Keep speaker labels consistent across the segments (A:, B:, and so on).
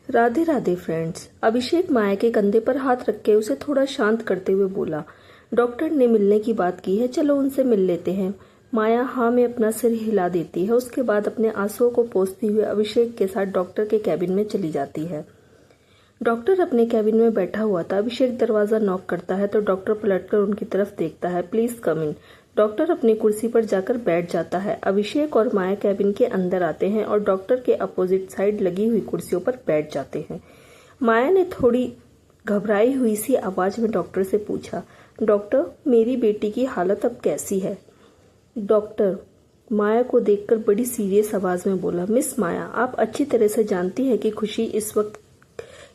A: Radhe Radhe friends. अभिषेक माया के कंधे पर हाथ रख के उसे थोड़ा शांत करते हुए बोला, डॉक्टर ने मिलने की बात की है, चलो उनसे मिल लेते हैं। माया हाँ में अपना सिर हिला देती है। उसके बाद अपने आंसुओं को पोंछते हुए अभिषेक के साथ डॉक्टर के कैबिन में चली जाती है। डॉक्टर अपने कैबिन में बैठा हुआ था। अभिषेक दरवाजा नॉक करता है तो डॉक्टर पलटकर उनकी तरफ देखता है। Please come in. डॉक्टर अपनी कुर्सी पर जाकर बैठ जाता है। अभिषेक और माया कैबिन के अंदर आते हैं और डॉक्टर के अपोजिट साइड लगी हुई कुर्सियों पर बैठ जाते हैं। माया ने थोड़ी घबराई हुई सी आवाज में डॉक्टर से पूछा, डॉक्टर मेरी बेटी की हालत अब कैसी है? डॉक्टर माया को देखकर बड़ी सीरियस आवाज में बोला, मिस माया, आप अच्छी तरह से जानती हैं कि खुशी इस वक्त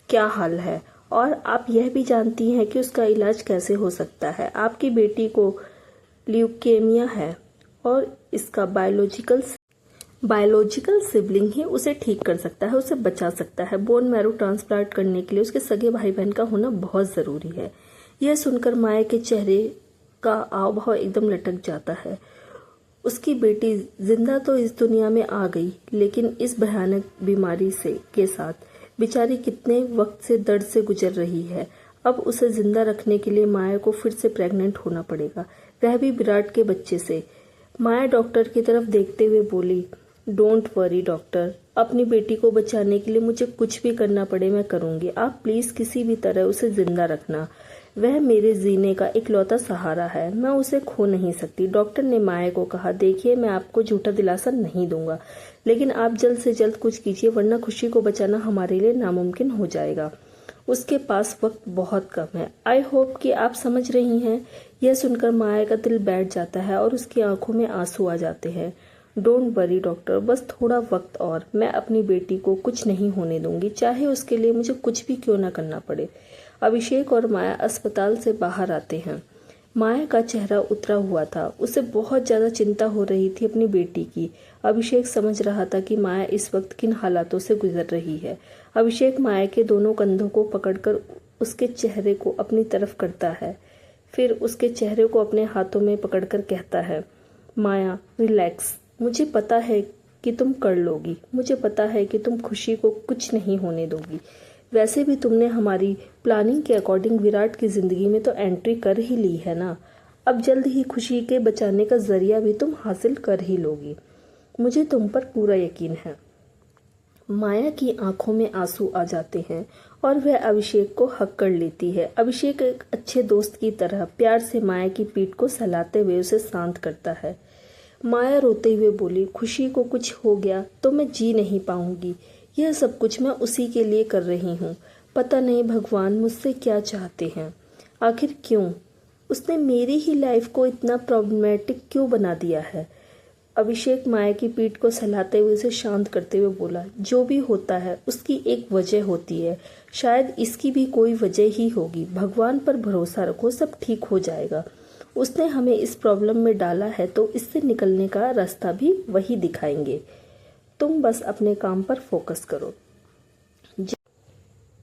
A: क्या हाल है और आप यह भी जानती हैं कि उसका इलाज कैसे हो सकता है। आपकी बेटी को ल्यूकेमिया है और इसका बायोलॉजिकल सिबलिंग ही उसे ठीक कर सकता है, उसे बचा सकता है। बोन मैरो ट्रांसप्लांट करने के लिए उसके सगे भाई बहन का होना बहुत जरूरी है। यह सुनकर माया के चेहरे का हाव भाव एकदम लटक जाता है। उसकी बेटी जिंदा तो इस दुनिया में आ गई, लेकिन इस भयानक बीमारी के साथ बेचारी कितने वक्त से दर्द से गुजर रही है। अब उसे जिंदा रखने के लिए माया को फिर से प्रेग्नेंट होना पड़ेगा, वह भी विराट के बच्चे से। माया डॉक्टर की तरफ देखते हुए बोली, डोंट वरी डॉक्टर, अपनी बेटी को बचाने के लिए मुझे कुछ भी करना पड़े मैं करूंगी। आप प्लीज किसी भी तरह उसे जिंदा रखना। वह मेरे जीने का इकलौता सहारा है, मैं उसे खो नहीं सकती। डॉक्टर ने माया को कहा, देखिए मैं आपको झूठा दिलासा नहीं दूंगा, लेकिन आप जल्द से जल्द कुछ कीजिए, वरना खुशी को बचाना हमारे लिए नामुमकिन हो जाएगा। उसके पास वक्त बहुत कम है। आई होप कि आप समझ रही हैं। यह सुनकर माया का दिल बैठ जाता है और उसकी आंखों में आंसू आ जाते हैं। डोंट वरी डॉक्टर, बस थोड़ा वक्त और, मैं अपनी बेटी को कुछ नहीं होने दूंगी, चाहे उसके लिए मुझे कुछ भी क्यों ना करना पड़े। अभिषेक और माया अस्पताल से बाहर आते हैं। माया का चेहरा उतरा हुआ था, उसे बहुत ज्यादा चिंता हो रही थी अपनी बेटी की। अभिषेक समझ रहा था कि माया इस वक्त किन हालातों से गुजर रही है। अभिषेक माया के दोनों कंधों को पकड़कर उसके चेहरे को अपनी तरफ करता है, फिर उसके चेहरे को अपने हाथों में पकड़कर कहता है, माया रिलैक्स, मुझे पता है कि तुम कर लोगी, मुझे पता है कि तुम खुशी को कुछ नहीं होने दोगी। वैसे भी तुमने हमारी प्लानिंग के अकॉर्डिंग विराट की जिंदगी में तो एंट्री कर ही ली है ना। अब जल्द ही खुशी के बचाने का जरिया भी तुम हासिल कर ही लोगी, मुझे तुम पर पूरा यकीन है। माया की आंखों में आंसू आ जाते हैं और वह अभिषेक को हक कर लेती है। अभिषेक एक अच्छे दोस्त की तरह प्यार से माया की पीठ को सहलाते हुए उसे शांत करता है। माया रोते हुए बोली, खुशी को कुछ हो गया तो मैं जी नहीं पाऊंगी। यह सब कुछ मैं उसी के लिए कर रही हूँ। पता नहीं भगवान मुझसे क्या चाहते हैं, आखिर क्यों उसने मेरी ही लाइफ को इतना प्रॉब्लमेटिक क्यों बना दिया है। अभिषेक माया की पीठ को सहलाते हुए उसे शांत करते हुए बोला, जो भी होता है उसकी एक वजह होती है, शायद इसकी भी कोई वजह ही होगी। भगवान पर भरोसा रखो, सब ठीक हो जाएगा। उसने हमें इस प्रॉब्लम में डाला है तो इससे निकलने का रास्ता भी वही दिखाएंगे। तुम बस अपने काम पर फोकस करो।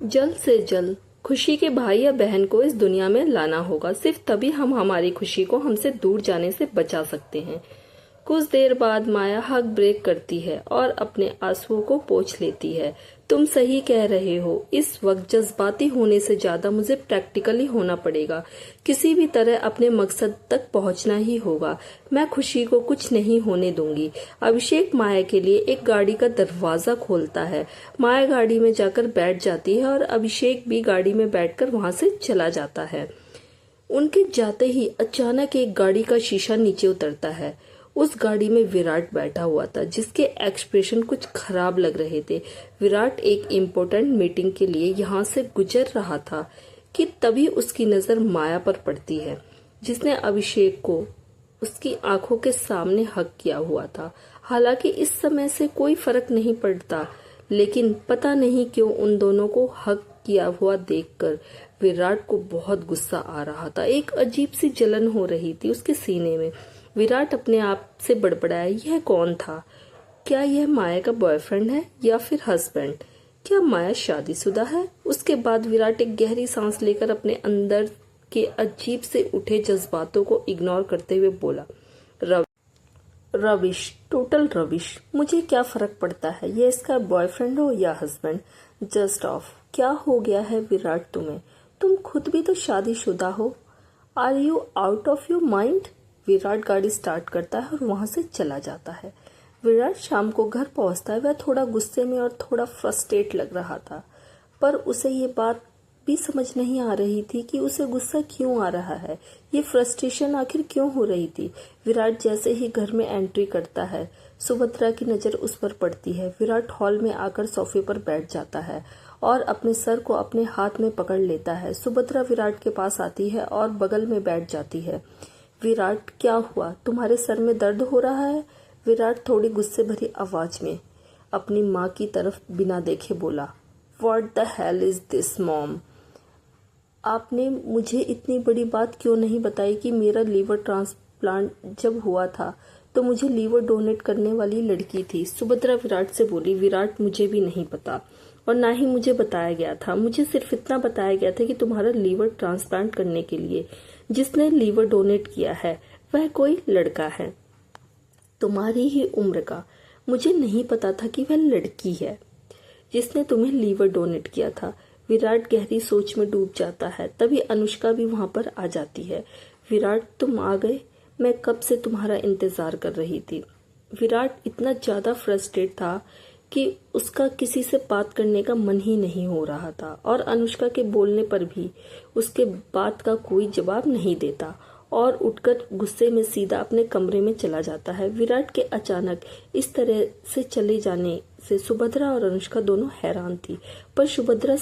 A: जल्द से जल्द खुशी के भाई या बहन को इस दुनिया में लाना होगा, सिर्फ तभी हम हमारी खुशी को हमसे दूर जाने से बचा सकते हैं। कुछ देर बाद माया हक ब्रेक करती है और अपने आंसुओं को पोंछ लेती है। तुम सही कह रहे हो, इस वक्त जज्बाती होने से ज्यादा मुझे प्रैक्टिकली होना पड़ेगा। किसी भी तरह अपने मकसद तक पहुंचना ही होगा। मैं खुशी को कुछ नहीं होने दूंगी। अभिषेक माया के लिए एक गाड़ी का दरवाजा खोलता है। माया गाड़ी में जाकर बैठ जाती है और अभिषेक भी गाड़ी में बैठकर वहां से चला जाता है। उनके जाते ही अचानक एक गाड़ी का शीशा नीचे उतरता है। उस गाड़ी में विराट बैठा हुआ था, जिसके एक्सप्रेशन कुछ खराब लग रहे थे। विराट एक इम्पोर्टेंट मीटिंग के लिए यहाँ से गुजर रहा था कि तभी उसकी नजर माया पर पड़ती है, जिसने अभिषेक को उसकी आंखों के सामने हक किया हुआ था। हालांकि इस समय से कोई फर्क नहीं पड़ता, लेकिन पता नहीं क्यों उन दोनों को हक किया हुआ देखकर विराट को बहुत गुस्सा आ रहा था। एक अजीब सी जलन हो रही थी उसके सीने में। विराट अपने आप से बड़बड़ाया, यह कौन था? क्या यह माया का बॉयफ्रेंड है या फिर हस्बैंड? क्या माया शादीशुदा है? उसके बाद विराट एक गहरी सांस लेकर अपने अंदर के अजीब से उठे जज्बातों को इग्नोर करते हुए बोला, रविश, टोटल रविश। मुझे क्या फर्क पड़ता है ये इसका बॉयफ्रेंड हो या हस्बैंड। Just of. क्या हो गया है विराट तुम्हें? तुम खुद भी तो शादीशुदा हो। Are you out of your mind? Virat गाड़ी स्टार्ट करता है और वहां से चला जाता है। विराट शाम को घर पहुंचता है। वह थोड़ा गुस्से में और थोड़ा फ्रस्ट्रेट लग रहा था, पर उसे ये बात भी समझ नहीं आ रही थी कि उसे गुस्सा क्यों आ रहा है, ये फ्रस्ट्रेशन आखिर क्यों हो रही थी। विराट जैसे ही घर में एंट्री करता है, सुभद्रा की नजर उस पर पड़ती है। विराट हॉल में आकर सोफे पर बैठ जाता है और अपने सर को अपने हाथ में पकड़ लेता है। सुभद्रा विराट के पास आती है और बगल में बैठ जाती है। विराट, क्या हुआ? तुम्हारे सर में दर्द हो रहा है? विराट थोड़ी गुस्से भरी आवाज में अपनी माँ की तरफ बिना देखे बोला, what the hell is this mom? आपने मुझे इतनी बड़ी बात क्यों नहीं बताई कि मेरा लीवर ट्रांसप्लांट जब हुआ था तो मुझे लीवर डोनेट करने वाली लड़की थी। सुभद्रा विराट से बोली, विराट मुझे भी नहीं पता और ना ही मुझे बताया गया था। मुझे सिर्फ इतना बताया गया था कि तुम्हारा लीवर ट्रांसप्लांट करने के लिए जिसने लीवर डोनेट किया है वह कोई लड़का है तुम्हारी ही उम्र का। मुझे नहीं पता था कि वह लड़की है जिसने तुम्हें लीवर डोनेट किया था। विराट गहरी सोच में डूब जाता है। तभी अनुष्का भी वहां पर आ जाती है। विराट, तुम आ गए, मैं कब से तुम्हारा इंतजार कर रही थी। विराट इतना ज्यादा फ्रस्ट्रेट था कि उसका किसी से बात करने का मन ही नहीं हो रहा था और अनुष्का के बोलने पर भी उसके बात का कोई जवाब नहीं देता और उठकर गुस्से में सीधा अपने कमरे में चला जाता है। विराट के अचानक इस तरह से चले जाने से सुभद्रा और अनुष्का दोनों हैरान थी, पर सुभद्रा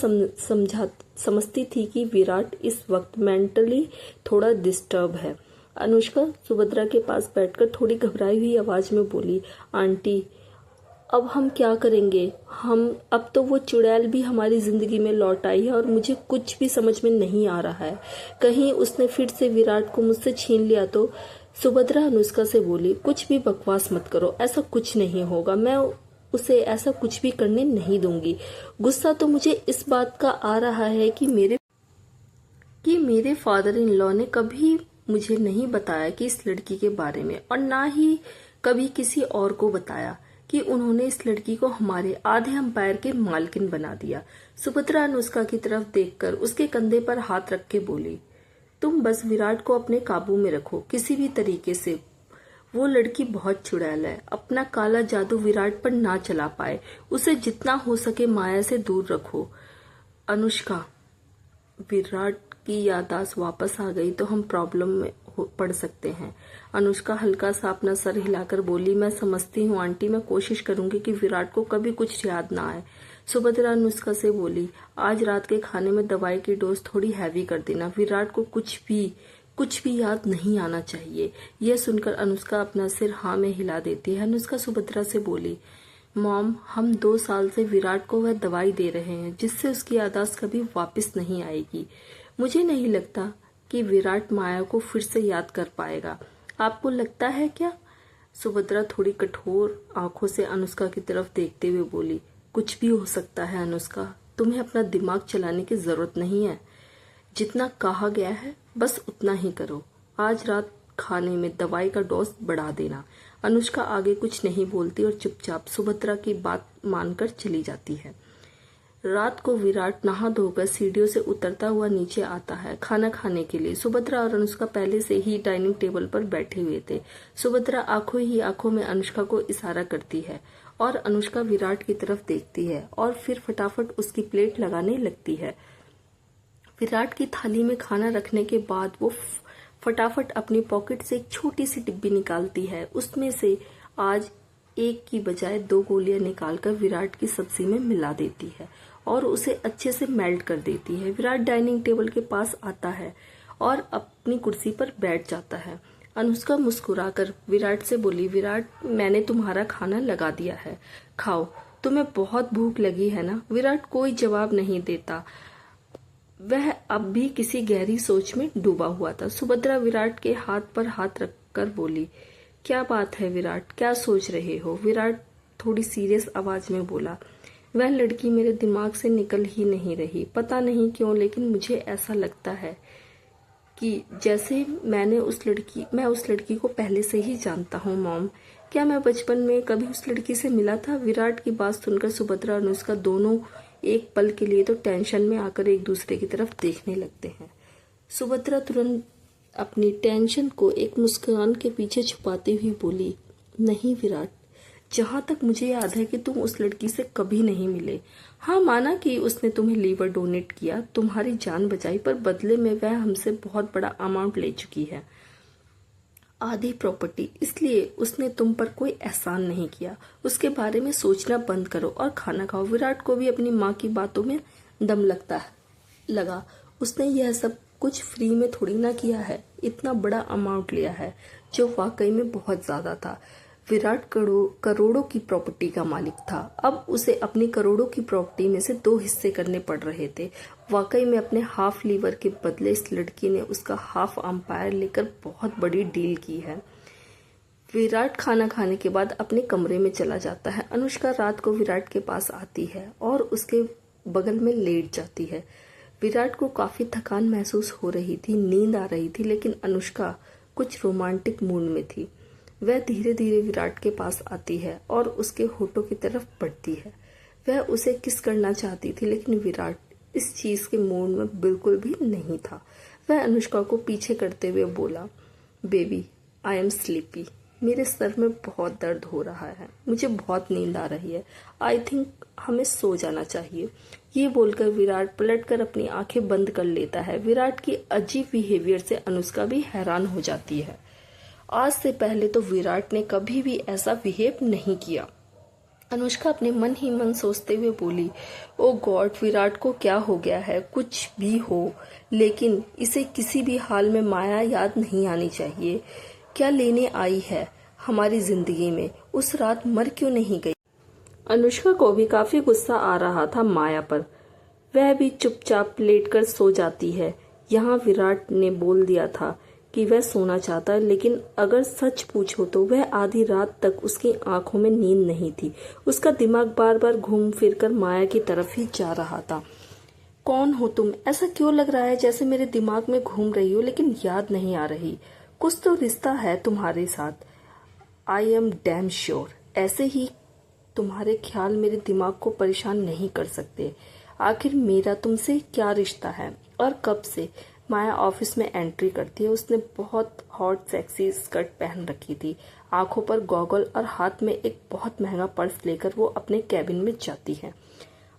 A: समझती थी कि विराट इस वक्त मेंटली थोड़ा डिस्टर्ब है। अनुष्का सुभद्रा के पास बैठकर थोड़ी घबराई हुई आवाज में बोली, आंटी अब हम क्या करेंगे? अब तो वो चुड़ैल भी हमारी जिंदगी में लौट आई है और मुझे कुछ भी समझ में नहीं आ रहा है। कहीं उसने फिर से विराट को मुझसे छीन लिया तो? सुभद्रा अनुष्का से बोली, कुछ भी बकवास मत करो, ऐसा कुछ नहीं होगा। मैं उसे ऐसा कुछ भी करने नहीं दूंगी। गुस्सा तो मुझे इस बात का आ रहा है कि मेरे फादर इन लॉ ने कभी मुझे नहीं बताया कि इस लड़की के बारे में, और ना ही कभी किसी और को बताया कि उन्होंने इस लड़की को हमारे आधे अंपायर के मालकिन बना दिया। सुभद्रा अनुष्का की तरफ देखकर उसके कंधे पर हाथ रख के बोली, तुम बस विराट को अपने काबू में रखो किसी भी तरीके से। वो लड़की बहुत चुड़ैल है, अपना काला जादू विराट पर ना चला पाए। उसे जितना हो सके माया से दूर रखो। अनुष्का, विराट की याददाश्त वापस आ गई तो हम प्रॉब्लम में पड़ सकते हैं। अनुष्का हल्का सा अपना सर हिलाकर बोली, मैं समझती हूँ आंटी, मैं कोशिश करूंगी कि विराट को कभी कुछ याद ना आए। सुभद्रा अनुष्का से बोली, आज रात के खाने में दवाई की डोज थोड़ी हैवी कर देना, विराट को कुछ भी याद नहीं आना चाहिए। यह सुनकर अनुष्का अपना सिर हाँ में हिला देती है। अनुष्का सुभद्रा से बोली, मॉम, हम 2 साल से विराट को वह दवाई दे रहे हैं जिससे उसकी याददाश्त कभी वापस नहीं आएगी। मुझे नहीं लगता कि विराट माया को फिर से याद कर पाएगा। आपको लगता है क्या? सुभद्रा थोड़ी कठोर आंखों से अनुष्का की तरफ देखते हुए बोली, कुछ भी हो सकता है अनुष्का, तुम्हें अपना दिमाग चलाने की जरूरत नहीं है। जितना कहा गया है बस उतना ही करो। आज रात खाने में दवाई का डोज बढ़ा देना। अनुष्का आगे कुछ नहीं बोलती और चुपचाप सुभद्रा की बात मानकर चली जाती है। रात को विराट नहा धोकर सीढ़ियों से उतरता हुआ नीचे आता है खाना खाने के लिए। सुभद्रा और अनुष्का पहले से ही डाइनिंग टेबल पर बैठे हुए थे। सुभद्रा आंखों ही आंखों में अनुष्का को इशारा करती है और अनुष्का विराट की तरफ देखती है और फिर फटाफट उसकी प्लेट लगाने लगती है। विराट की थाली में खाना रखने के बाद वो फटाफट अपनी पॉकेट से एक छोटी सी डिब्बी निकालती है। उसमें से आज एक की बजाय 2 गोलियां निकालकर विराट की सब्जी में मिला देती है और उसे अच्छे से मेल्ट कर देती है। विराट डाइनिंग टेबल के पास आता है और अपनी कुर्सी पर बैठ जाता है। अनुष्का मुस्कुराकर विराट से बोली, विराट, मैंने तुम्हारा खाना लगा दिया है, खाओ, तुम्हें बहुत भूख लगी है ना? विराट कोई जवाब नहीं देता, वह अब भी किसी गहरी सोच में डूबा हुआ था। सुभद्रा विराट के हाथ पर हाथ रखकर बोली, क्या बात है विराट, क्या सोच रहे हो? विराट थोड़ी सीरियस आवाज में बोला, वह लड़की मेरे दिमाग से निकल ही नहीं रही, पता नहीं क्यों, लेकिन मुझे ऐसा लगता है कि जैसे मैं उस लड़की को पहले से ही जानता हूँ। मॉम, क्या मैं बचपन में कभी उस लड़की से मिला था? विराट की बात सुनकर सुभद्रा और अनुष्का दोनों एक पल के लिए तो टेंशन में आकर एक दूसरे की तरफ देखने लगते हैं। सुभद्रा तुरंत अपनी टेंशन को एक मुस्कान के पीछे छुपाते हुए बोली, नहीं विराट, जहां तक मुझे याद है कि तुम उस लड़की से कभी नहीं मिले। हाँ, माना कि उसने तुम्हें लीवर डोनेट किया, तुम्हारी जान बचाई, पर बदले में वह हमसे बहुत बड़ा अमाउंट ले चुकी है, आधी प्रॉपर्टी। इसलिए उसने तुम पर कोई एहसान नहीं किया। उसके बारे में सोचना बंद करो और खाना खाओ। विराट को भी अपनी माँ की बातों में दम लगा। उसने यह सब कुछ फ्री में थोड़ी ना किया है, इतना बड़ा अमाउंट लिया है जो वाकई में बहुत ज्यादा था। विराट करोड़ों की प्रॉपर्टी का मालिक था। अब उसे अपनी करोड़ों की प्रॉपर्टी में से 2 हिस्से करने पड़ रहे थे। वाकई में अपने हाफ लीवर के बदले इस लड़की ने उसका हाफ अंपायर लेकर बहुत बड़ी डील की है। विराट खाना खाने के बाद अपने कमरे में चला जाता है। अनुष्का रात को विराट के पास आती है और उसके बगल में लेट जाती है। विराट को काफी थकान महसूस हो रही थी, नींद आ रही थी, लेकिन अनुष्का कुछ रोमांटिक मूड में थी। वह धीरे धीरे विराट के पास आती है और उसके होठों की तरफ बढ़ती है। वह उसे किस करना चाहती थी, लेकिन विराट इस चीज के मूड में बिल्कुल भी नहीं था। वह अनुष्का को पीछे करते हुए बोला, बेबी आई एम स्लीपी, मेरे सर में बहुत दर्द हो रहा है, मुझे बहुत नींद आ रही है, आई थिंक हमें सो जाना चाहिए। ये बोलकर विराट पलटकर अपनी आंखें बंद कर लेता है। विराट की अजीब बिहेवियर से अनुष्का भी हैरान हो जाती है। आज से पहले तो विराट ने कभी भी ऐसा बिहेव नहीं किया। अनुष्का अपने मन ही मन सोचते हुए बोली, ओ गॉड, विराट को क्या हो गया है? कुछ भी हो, लेकिन इसे किसी भी हाल में माया याद नहीं आनी चाहिए। क्या लेने आई है हमारी जिंदगी में? उस रात मर क्यों नहीं गई? अनुष्का को भी काफी गुस्सा आ रहा था माया पर। वह भी चुपचाप लेटकर सो जाती है। यहाँ विराट ने बोल दिया था कि वह सोना चाहता है, लेकिन अगर सच पूछो तो वह आधी रात तक उसकी आंखों में नींद नहीं थी। उसका दिमाग बार बार घूम फिर कर माया की तरफ ही जा रहा था। कौन हो तुम? ऐसा क्यों लग रहा है जैसे मेरे दिमाग में घूम रही हो, लेकिन याद नहीं आ रही? कुछ तो रिश्ता है तुम्हारे साथ। I am damn sure. ऐसे ही तुम्हारे ख्याल मेरे दिमाग को परेशान नहीं कर सकते। आखिर मेरा तुमसे क्या रिश्ता है और कब से? माया ऑफिस में एंट्री करती है। उसने बहुत हॉट सेक्सी स्कर्ट पहन रखी थी, आंखों पर गॉगल और हाथ में एक बहुत महंगा पर्स लेकर वो अपने कैबिन में जाती है।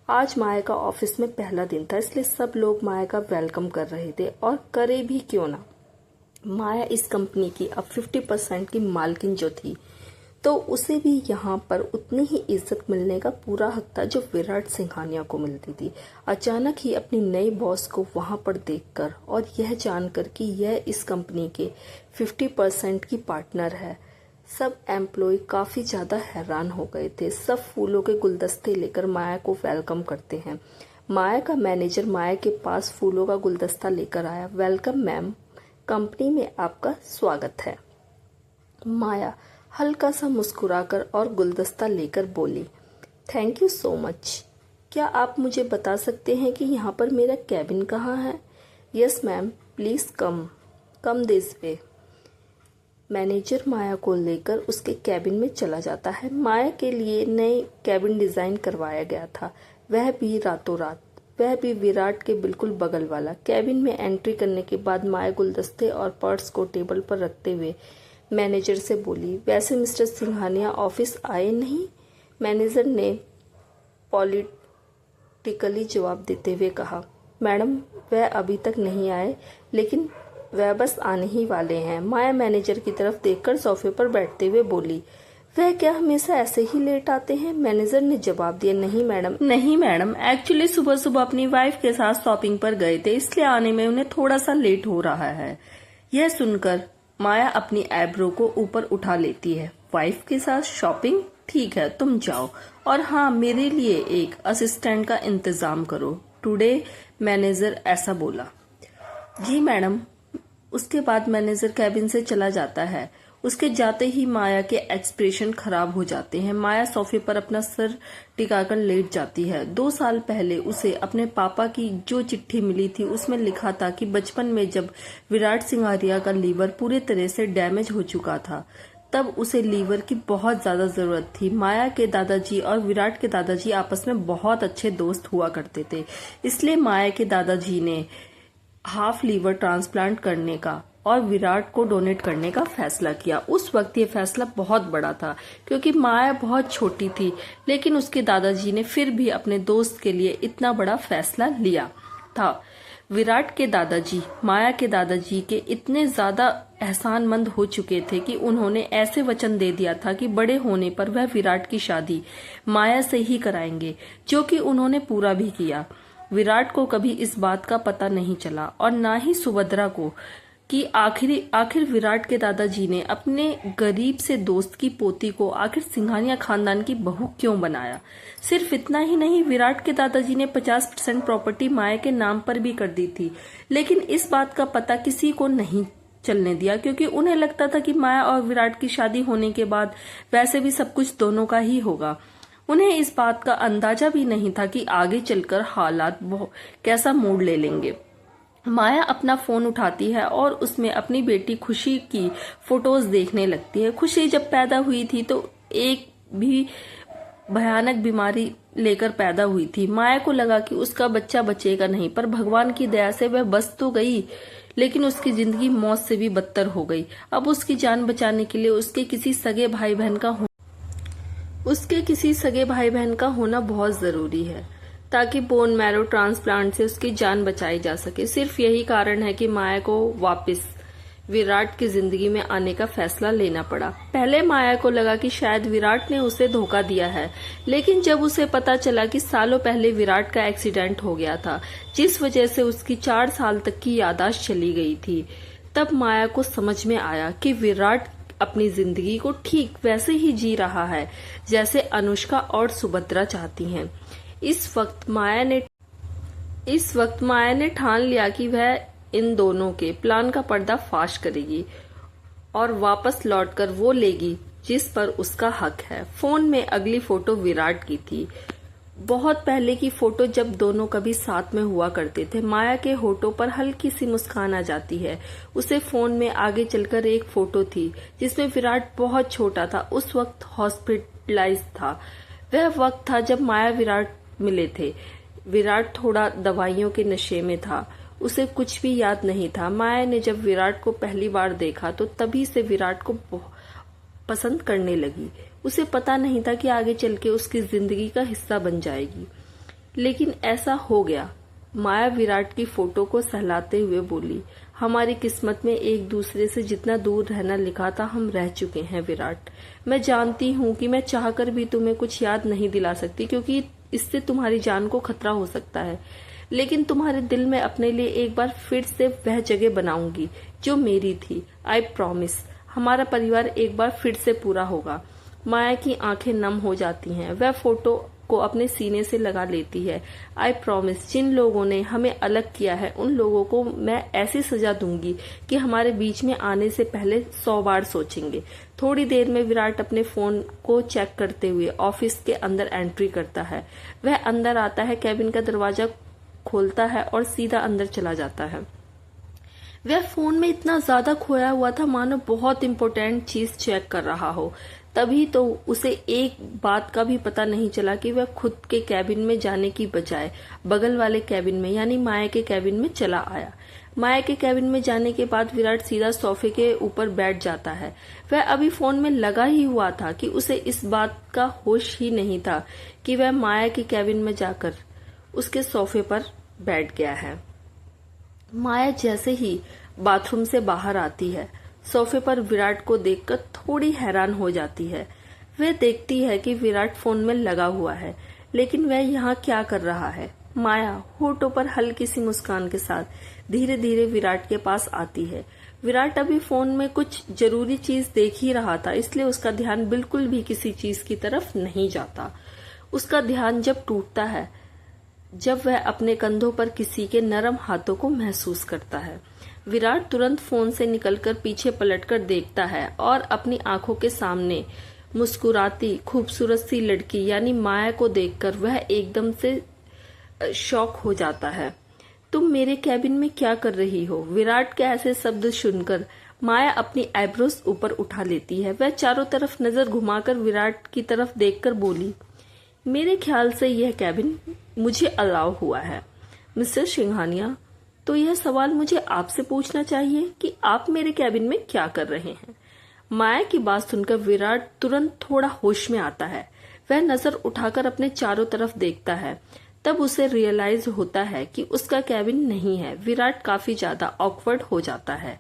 A: आज माया का ऑफिस में पहला दिन था, इसलिए सब लोग माया का वेलकम कर रहे थे, और करे भी क्यों ना। माया इस कंपनी की अब 50% की मालकिन जो थी, तो उसे भी यहाँ पर उतनी ही इज्जत मिलने का पूरा हक था जो विराट सिंघानिया को मिलती थी। अचानक ही अपनी नई बॉस को वहां पर देखकर और यह जानकर कि यह इस कंपनी के 50% की पार्टनर है, सब एम्प्लॉय काफी ज्यादा हैरान हो गए थे। सब फूलों के गुलदस्ते लेकर माया को वेलकम करते हैं। माया का मैनेजर माया के पास फूलों का गुलदस्ता लेकर आया। वेलकम मैम, कंपनी में आपका स्वागत है। माया हल्का सा मुस्कुराकर और गुलदस्ता लेकर बोली, थैंक यू सो मच। क्या आप मुझे बता सकते हैं कि यहाँ पर मेरा कैबिन कहाँ है? Yes ma'am, please come this way. Manager Maya को लेकर उसके कैबिन में चला जाता है। माया के लिए नए कैबिन डिजाइन करवाया गया था, वह भी रातों रात, वह भी विराट के बिल्कुल बगल वाला। कैबिन में एंट्री करने के बाद माया गुलदस्ते और पर्स को टेबल पर रखते हुए मैनेजर से बोली, वैसे मिस्टर सिंघानिया ऑफिस आए नहीं? मैनेजर ने पॉलिटिकली जवाब देते हुए कहा, मैडम वह अभी तक नहीं आए, लेकिन वह बस आने ही वाले हैं। माया मैनेजर की तरफ देखकर सोफे पर बैठते हुए बोली, वह क्या हमेशा ऐसे ही लेट आते हैं? मैनेजर ने जवाब दिया, नहीं मैडम, एक्चुअली सुबह सुबह अपनी वाइफ के साथ शॉपिंग पर गए थे, इसलिए आने में उन्हें थोड़ा सा लेट हो रहा है। यह सुनकर माया अपनी आईब्रो को ऊपर उठा लेती है। वाइफ के साथ शॉपिंग? ठीक है, तुम जाओ, और हाँ, मेरे लिए एक असिस्टेंट का इंतजाम करो टुडे। मैनेजर ऐसा बोला। जी मैडम। उसके बाद मैनेजर कैबिन से चला जाता है। उसके जाते ही माया के एक्सप्रेशन खराब हो जाते हैं। माया सोफे पर अपना सर टिकाकर लेट जाती है। 2 साल पहले उसे अपने पापा की जो चिट्ठी मिली थी उसमें लिखा था कि बचपन में जब विराट सिंघानिया का लीवर पूरे तरह से डैमेज हो चुका था, तब उसे लीवर की बहुत ज्यादा जरूरत थी। माया के दादाजी और विराट के दादाजी आपस में बहुत अच्छे दोस्त हुआ करते थे, इसलिए माया के दादाजी ने हाफ लीवर ट्रांसप्लांट करने का और विराट को डोनेट करने का फैसला किया। उस वक्त ये फैसला बहुत बड़ा था क्योंकि माया बहुत छोटी थी, लेकिन उसके दादाजी ने फिर भी अपने दोस्त के लिए इतना बड़ा फैसला लिया था। विराट के दादाजी माया के दादाजी के इतने ज्यादा एहसानमंद हो चुके थे कि उन्होंने ऐसे वचन दे दिया था कि बड़े होने पर वह विराट की शादी माया से ही कराएंगे, जो कि उन्होंने पूरा भी किया। विराट को कभी इस बात का पता नहीं चला और ना ही सुभद्रा को कि आखिर विराट के दादाजी ने अपने गरीब से दोस्त की पोती को आखिर सिंघानिया खानदान की बहू क्यों बनाया। सिर्फ इतना ही नहीं, विराट के दादाजी ने 50% प्रॉपर्टी माया के नाम पर भी कर दी थी, लेकिन इस बात का पता किसी को नहीं चलने दिया क्योंकि उन्हें लगता था कि माया और विराट की शादी होने के बाद वैसे भी सब कुछ दोनों का ही होगा। उन्हें इस बात का अंदाजा भी नहीं था कि आगे चलकर हालात कैसा मोड़ ले लेंगे। माया अपना फोन उठाती है और उसमें अपनी बेटी खुशी की फोटोज देखने लगती है। खुशी जब पैदा हुई थी तो एक भी भयानक बीमारी लेकर पैदा हुई थी। माया को लगा कि उसका बच्चा बचेगा नहीं, पर भगवान की दया से वह बच तो गई, लेकिन उसकी जिंदगी मौत से भी बदतर हो गई। अब उसकी जान बचाने के लिए उसके किसी सगे भाई बहन का होना बहुत जरूरी है ताकि बोन मैरो ट्रांसप्लांट से उसकी जान बचाई जा सके। सिर्फ यही कारण है कि माया को वापस विराट की जिंदगी में आने का फैसला लेना पड़ा। पहले माया को लगा कि शायद विराट ने उसे धोखा दिया है, लेकिन जब उसे पता चला कि सालों पहले विराट का एक्सीडेंट हो गया था जिस वजह से उसकी 4 साल तक की याददाश्त चली गई थी, तब माया को समझ में आया कि विराट अपनी जिंदगी को ठीक वैसे ही जी रहा है जैसे अनुष्का और सुभद्रा चाहती हैं। इस वक्त माया ने ठान लिया कि वह इन दोनों के प्लान का पर्दा फाश करेगी और वापस लौटकर वो लेगी जिस पर उसका हक है। फोन में अगली फोटो विराट की थी, बहुत पहले की फोटो जब दोनों कभी साथ में हुआ करते थे। माया के होठों पर हल्की सी मुस्कान आ जाती है। उसे फोन में आगे चलकर एक फोटो थी जिसमें विराट बहुत छोटा था, उस वक्त हॉस्पिटलाइज था। वह वक्त था जब माया विराट मिले थे। विराट थोड़ा दवाइयों के नशे में था, उसे कुछ भी याद नहीं था। माया ने जब विराट को पहली बार देखा तो तभी से विराट को पसंद करने लगी। उसे पता नहीं था कि आगे चल के उसकी जिंदगी का हिस्सा बन जाएगी, लेकिन ऐसा हो गया। माया विराट की फोटो को सहलाते हुए बोली, हमारी किस्मत में एक दूसरे से जितना दूर रहना लिखा था हम रह चुके हैं विराट। मैं जानती हूँ कि मैं चाहकर भी तुम्हें कुछ याद नहीं दिला सकती क्योंकि इससे तुम्हारी जान को खतरा हो सकता है, लेकिन तुम्हारे दिल में अपने लिए एक बार फिर से वह जगह बनाऊंगी जो मेरी थी। आई प्रॉमिस, हमारा परिवार एक बार फिर से पूरा होगा। माया की आंखें नम हो जाती हैं। वह फोटो को अपने सीने से लगा लेती है। आई प्रॉमिस, जिन लोगों ने हमें अलग किया है उन लोगों को मैं ऐसी सजा दूंगी कि हमारे बीच में आने से पहले 100 बार सोचेंगे। थोड़ी देर में विराट अपने फोन को चेक करते हुए ऑफिस के अंदर एंट्री करता है। वह अंदर आता है, कैबिन का दरवाजा खोलता है और सीधा अंदर चला जाता है। वह फोन में इतना ज्यादा खोया हुआ था मानो बहुत इंपॉर्टेंट चीज चेक कर रहा हो। तभी तो उसे एक बात का भी पता नहीं चला कि वह खुद के कैबिन में जाने की बजाय बगल वाले कैबिन में यानी माया के कैबिन में चला आया। माया के कैबिन में जाने के बाद विराट सीधा सोफे के ऊपर बैठ जाता है। वह अभी फोन में लगा ही हुआ था कि उसे इस बात का होश ही नहीं था कि वह माया के कैबिन में जाकर उसके सोफे पर बैठ गया है। माया जैसे ही बाथरूम से बाहर आती है, सोफे पर विराट को देखकर थोड़ी हैरान हो जाती है। वह देखती है कि विराट फोन में लगा हुआ है, लेकिन वह यहाँ क्या कर रहा है। माया होठों पर हल्की सी मुस्कान के साथ धीरे धीरे विराट के पास आती है। विराट अभी फोन में कुछ जरूरी चीज देख ही रहा था, इसलिए उसका ध्यान बिल्कुल भी किसी चीज की तरफ नहीं जाता। उसका ध्यान जब टूटता है जब वह अपने कंधों पर किसी के नरम हाथों को महसूस करता है। विराट तुरंत फोन से निकलकर पीछे पलटकर देखता है और अपनी आंखों के सामने मुस्कुराती खूबसूरत सी लड़की यानी माया को देखकर वह एकदम से शॉक हो जाता है। तुम मेरे कैबिन में क्या कर रही हो? विराट के ऐसे शब्द सुनकर माया अपनी आईब्रोज ऊपर उठा लेती है। वह चारों तरफ नजर घुमाकर विराट की तरफ देखकर बोली, मेरे ख्याल से यह कैबिन मुझे अलाउ हुआ है। मिस्टर सिंघानिया, तो यह सवाल मुझे आपसे पूछना चाहिए कि आप मेरे कैबिन में क्या कर रहे हैं। माया की बात सुनकर विराट तुरंत थोड़ा होश में आता है। वह नजर उठाकर अपने चारों तरफ देखता है। तब उसे रियलाइज होता है कि उसका कैबिन नहीं है। विराट काफी ज्यादा ऑकवर्ड हो जाता है।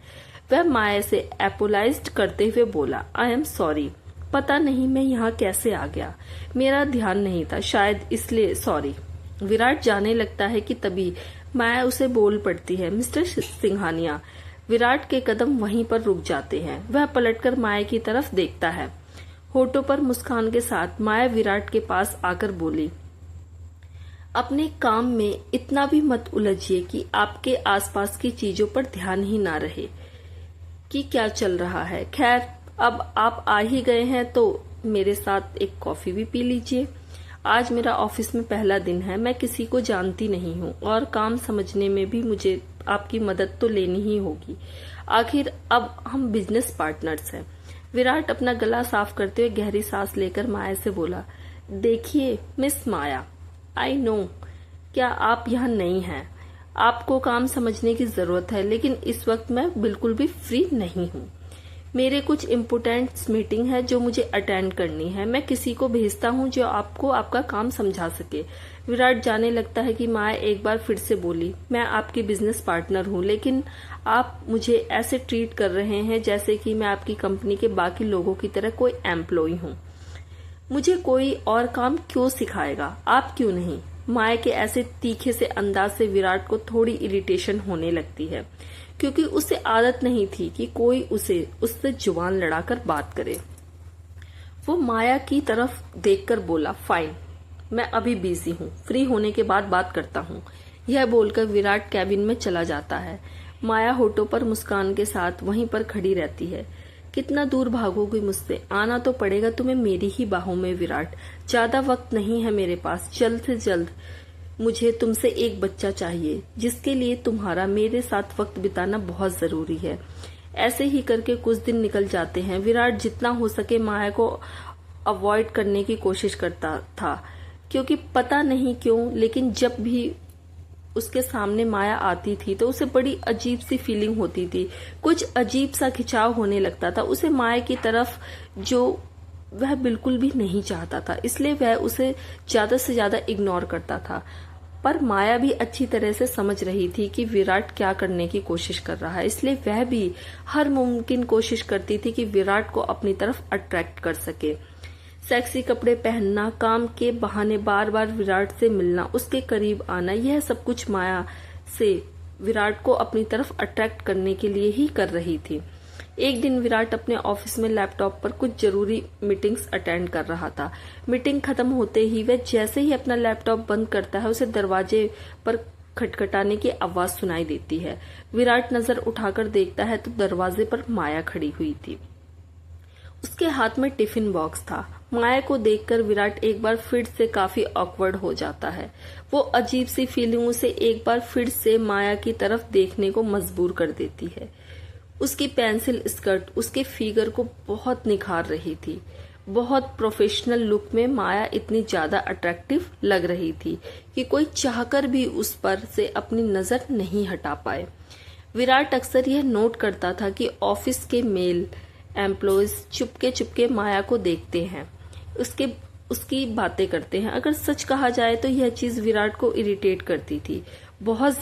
A: वह माया से एपोलाइज करते हुए बोला, आई एम सॉरी, पता नहीं मैं यहाँ कैसे आ गया, मेरा ध्यान नहीं था, शायद इसलिए सॉरी। विराट जाने लगता है कि तभी माया उसे बोल पड़ती है, मिस्टर सिंघानिया। विराट के कदम वहीं पर रुक जाते हैं। वह पलटकर माया की तरफ देखता है। होठों पर मुस्कान के साथ माया विराट के पास आकर बोली, अपने काम में इतना भी मत उलझिए कि आपके आसपास की चीजों पर ध्यान ही ना रहे कि क्या चल रहा है। खैर, अब आप आ ही गए हैं तो मेरे साथ एक कॉफी भी पी लीजिए। आज मेरा ऑफिस में पहला दिन है, मैं किसी को जानती नहीं हूँ और काम समझने में भी मुझे आपकी मदद तो लेनी ही होगी। आखिर अब हम बिजनेस पार्टनर्स हैं। विराट अपना गला साफ करते हुए गहरी सांस लेकर माया से बोला, देखिए मिस माया, आई नो क्या आप यहाँ नहीं हैं, आपको काम समझने की जरूरत है, लेकिन इस वक्त मैं बिल्कुल भी फ्री नहीं हूँ। मेरे कुछ इम्पोर्टेंट मीटिंग है जो मुझे अटेंड करनी है। मैं किसी को भेजता हूँ जो आपको आपका काम समझा सके। विराट जाने लगता है कि माया एक बार फिर से बोली, मैं आपकी बिजनेस पार्टनर हूँ, लेकिन आप मुझे ऐसे ट्रीट कर रहे हैं जैसे कि मैं आपकी कंपनी के बाकी लोगों की तरह कोई एम्प्लॉय हूँ। मुझे कोई और काम क्यों सिखाएगा, आप क्यों नहीं। माया के ऐसे तीखे से अंदाज से विराट को थोड़ी इरिटेशन होने लगती है, क्योंकि उसे आदत नहीं थी कि कोई उससे जुबान लड़ाकर बात करे। वो माया की तरफ देखकर बोला, फाइन, मैं अभी बिजी हूँ, फ्री होने के बाद बात करता हूँ। यह बोलकर विराट कैबिन में चला जाता है। माया होठों पर मुस्कान के साथ वहीं पर खड़ी रहती है। कितना दूर भागोगी मुझसे, आना तो पड़ेगा तुम्हें मेरी ही बाहों में विराट। ज्यादा वक्त नहीं है मेरे पास, जल्द से जल्द मुझे तुमसे एक बच्चा चाहिए जिसके लिए तुम्हारा मेरे साथ वक्त बिताना बहुत जरूरी है। ऐसे ही करके कुछ दिन निकल जाते हैं। विराट जितना हो सके माया को अवॉइड करने की कोशिश करता था, क्योंकि पता नहीं क्यों, लेकिन जब भी उसके सामने माया आती थी तो उसे बड़ी अजीब सी फीलिंग होती थी, कुछ अजीब सा खिंचाव होने लगता था उसे माया की तरफ, जो वह बिल्कुल भी नहीं चाहता था। इसलिए वह उसे ज्यादा से ज्यादा इग्नोर करता था। पर माया भी अच्छी तरह से समझ रही थी कि विराट क्या करने की कोशिश कर रहा है, इसलिए वह भी हर मुमकिन कोशिश करती थी कि विराट को अपनी तरफ अट्रैक्ट कर सके। सेक्सी कपड़े पहनना, काम के बहाने बार बार विराट से मिलना, उसके करीब आना, यह सब कुछ माया से विराट को अपनी तरफ अट्रैक्ट करने के लिए ही कर रही थी। एक दिन विराट अपने ऑफिस में लैपटॉप पर कुछ जरूरी मीटिंग्स अटेंड कर रहा था। मीटिंग खत्म होते ही वह जैसे ही अपना लैपटॉप बंद करता है, उसे दरवाजे पर खटखटाने की आवाज सुनाई देती है। विराट नजर उठाकर देखता है तो दरवाजे पर माया खड़ी हुई थी। उसके हाथ में टिफिन बॉक्स था। माया को देखकर विराट एक बार फिर से काफी ऑकवर्ड हो जाता है। वो अजीब सी फीलिंग उसे एक बार फिर से माया की तरफ देखने को मजबूर कर देती है। उसकी पेंसिल स्कर्ट उसके फिगर को बहुत निखार रही थी। बहुत प्रोफेशनल लुक में माया इतनी ज्यादा अट्रैक्टिव लग रही थी कि कोई चाहकर भी उस पर से अपनी नजर नहीं हटा पाए। विराट अक्सर यह नोट करता था कि ऑफिस के मेल एम्प्लॉयज चुपके चुपके माया को देखते हैं, उसकी बातें करते हैं। अगर सच कहा जाए तो यह चीज विराट को इरिटेट करती थी, बहुत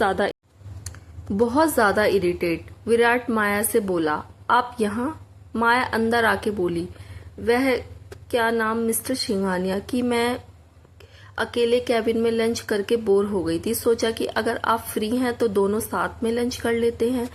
A: ज्यादा इरिटेट। विराट माया से बोला, आप यहाँ? माया अंदर आके बोली, वह क्या नाम मिस्टर सिंघानिया, कि मैं अकेले कैबिन में लंच करके बोर हो गई थी, सोचा कि अगर आप फ्री हैं तो दोनों साथ में लंच कर लेते हैं।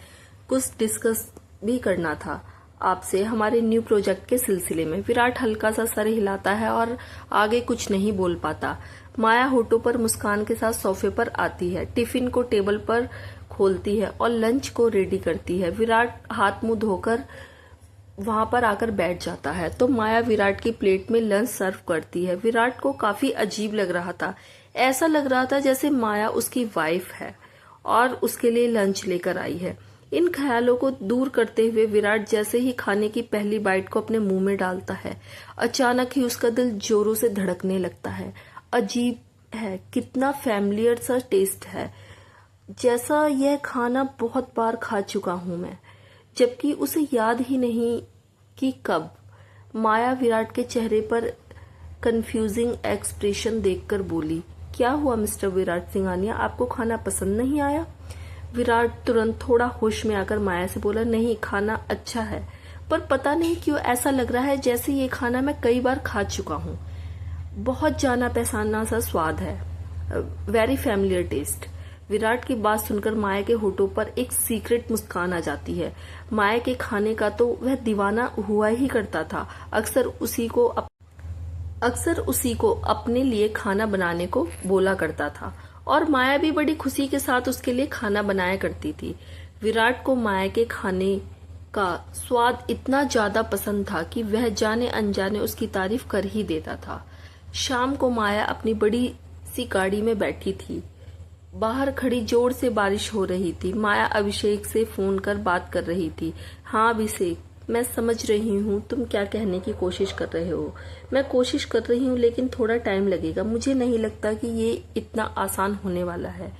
A: कुछ डिस्कस भी करना था आपसे हमारे न्यू प्रोजेक्ट के सिलसिले में। विराट हल्का सा सर हिलाता है और आगे कुछ नहीं बोल पाता। माया होठों पर मुस्कान के साथ सोफे पर आती है, टिफिन को टेबल पर खोलती है और लंच को रेडी करती है। विराट हाथ मुंह धोकर वहां पर आकर बैठ जाता है तो माया विराट की प्लेट में लंच सर्व करती है। विराट को काफी अजीब लग रहा था। ऐसा लग रहा था जैसे माया उसकी वाइफ है और उसके लिए लंच लेकर आई है। इन ख्यालों को दूर करते हुए विराट जैसे ही खाने की पहली बाइट को अपने मुंह में डालता है, अचानक ही उसका दिल जोरों से धड़कने लगता है। अजीब है, कितना फैमिलियर सा टेस्ट है, जैसा यह खाना बहुत बार खा चुका हूं मैं, जबकि उसे याद ही नहीं कि कब। माया विराट के चेहरे पर कंफ्यूजिंग एक्सप्रेशन देखकर बोली, क्या हुआ मिस्टर विराट सिंघानिया, आपको खाना पसंद नहीं आया? विराट तुरंत थोड़ा होश में आकर माया से बोला, नहीं, खाना अच्छा है, पर पता नहीं क्यों ऐसा लग रहा है जैसे ये खाना मैं कई बार खा चुका हूँ। बहुत जाना पहचाना सा स्वाद है, वेरी फैमिलियर टेस्ट। विराट की बात सुनकर माया के होठों पर एक सीक्रेट मुस्कान आ जाती है। माया के खाने का तो वह दीवाना हुआ ही करता था। अक्सर उसी को अपने लिए खाना बनाने को बोला करता था और माया भी बड़ी खुशी के साथ उसके लिए खाना बनाया करती थी। विराट को माया के खाने का स्वाद इतना ज्यादा पसंद था कि वह जाने अनजाने उसकी तारीफ कर ही देता था। शाम को माया अपनी बड़ी सी गाड़ी में बैठी थी। बाहर खड़ी जोर से बारिश हो रही थी। माया अभिषेक से फोन कर बात कर रही थी। हाँ अभिषेक, मैं समझ रही हूँ तुम क्या कहने की कोशिश कर रहे हो। मैं कोशिश कर रही हूँ लेकिन थोड़ा टाइम लगेगा। मुझे नहीं लगता कि ये इतना आसान होने वाला है।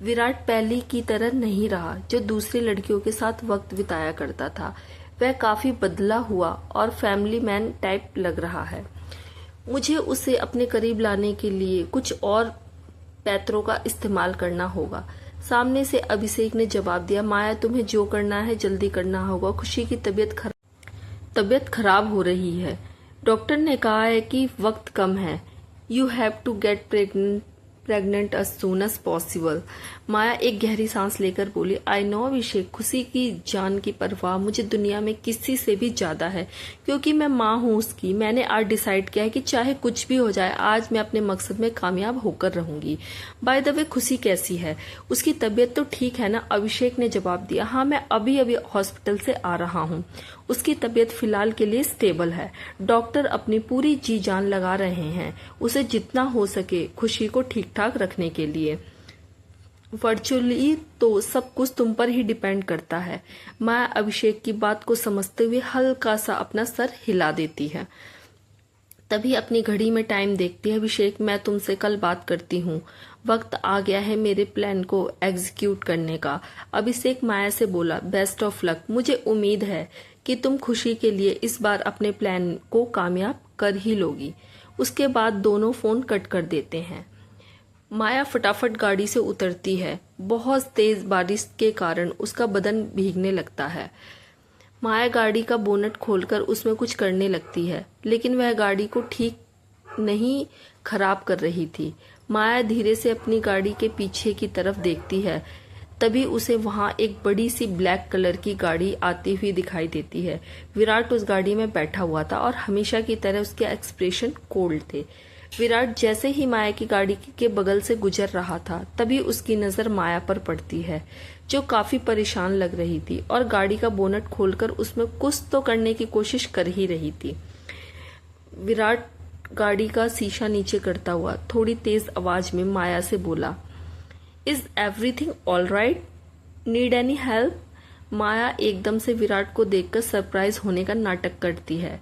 A: विराट पहले की तरह नहीं रहा जो दूसरी लड़कियों के साथ वक्त बिताया करता था। वह काफी बदला हुआ और फैमिली मैन टाइप लग रहा है। मुझे उसे अपने करीब लाने के लिए कुछ और पैतरों का इस्तेमाल करना होगा। सामने से अभिषेक ने जवाब दिया, माया तुम्हें जो करना है जल्दी करना होगा। खुशी की तबीयत खराब हो रही है। डॉक्टर ने कहा है कि वक्त कम है। You have to get pregnant as soon as possible। Maya एक गहरी सांस लेकर बोली, आई नो अभिषेक, खुशी की जान की परवाह मुझे दुनिया में किसी से भी ज्यादा है, क्योंकि मैं माँ हूँ उसकी। मैंने आज डिसाइड किया है कि चाहे कुछ भी हो जाए, आज मैं अपने मकसद में कामयाब होकर रहूंगी। बाय द वे, खुशी कैसी है? उसकी तबीयत तो ठीक है ना? अभिषेक ने जवाब दिया, हाँ, मैं अभी अभी हॉस्पिटल से आ रहा हूँ। उसकी तबीयत फिलहाल के लिए स्टेबल है। डॉक्टर अपनी पूरी जी जान लगा रहे हैं उसे जितना हो सके खुशी को ठीक ठाक रखने के लिए। वर्चुअली तो सब कुछ तुम पर ही डिपेंड करता है। माया अभिषेक की बात को समझते हुए हल्का सा अपना सर हिला देती है। तभी अपनी घड़ी में टाइम देखती है। अभिषेक, मैं तुमसे कल बात करती हूँ। वक्त आ गया है मेरे प्लान को एग्जीक्यूट करने का। अभिषेक माया से बोला, बेस्ट ऑफ लक। मुझे उम्मीद है कि तुम खुशी के लिए इस बार अपने प्लान को कामयाब कर ही लोगी। उसके बाद दोनों फोन कट कर देते हैं। माया फटाफट गाड़ी से उतरती है। बहुत तेज बारिश के कारण उसका बदन भीगने लगता है। माया गाड़ी का बोनट खोलकर उसमें कुछ करने लगती है, लेकिन वह गाड़ी को ठीक नहीं खराब कर रही थी। माया धीरे से अपनी गाड़ी के पीछे की तरफ देखती है। तभी उसे वहां एक बड़ी सी ब्लैक कलर की गाड़ी आती हुई दिखाई देती है। विराट उस गाड़ी में बैठा हुआ था और हमेशा की तरह उसके एक्सप्रेशन कोल्ड थे। विराट जैसे ही माया की गाड़ी के बगल से गुजर रहा था, तभी उसकी नजर माया पर पड़ती है, जो काफी परेशान लग रही थी और गाड़ी का बोनट खोलकर उसमें कुछ तो करने की कोशिश कर ही रही थी। विराट गाड़ी का शीशा नीचे करता हुआ थोड़ी तेज आवाज में माया से बोला, is everything all right? Need any help? Maya एकदम से विराट को देखकर सरप्राइज होने का नाटक करती है।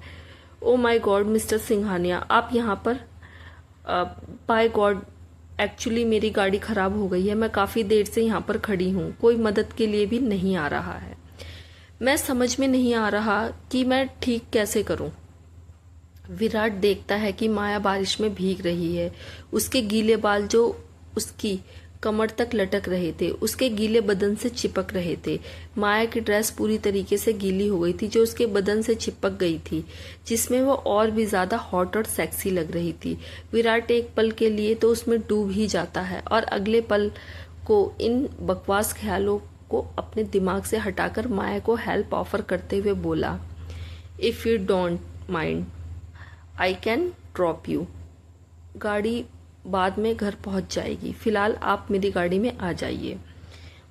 A: Oh my God mister Singhania, आप यहाँ पर? बाय गॉड, एक्चुअली मेरी गाड़ी खराब हो गई है। मैं काफी देर से यहाँ पर खड़ी हूँ, कोई मदद के लिए भी नहीं आ रहा है। मैं समझ में नहीं आ रहा कि मैं ठीक कैसे करूं। विराट देखता है कि माया बारिश में भीग रही है। उसके गीले बाल जो उसकी कमर तक लटक रहे थे, उसके गीले बदन से चिपक रहे थे। माया की ड्रेस पूरी तरीके से गीली हो गई थी, जो उसके बदन से चिपक गई थी, जिसमें वो और भी ज्यादा हॉट और सेक्सी लग रही थी। विराट एक पल के लिए तो उसमें डूब ही जाता है और अगले पल को इन बकवास ख्यालों को अपने दिमाग से हटाकर माया को हेल्प ऑफर करते हुए बोला, if you don't mind I can drop you. गाड़ी बाद में घर पहुंच जाएगी, फिलहाल आप मेरी गाड़ी में आ जाइए।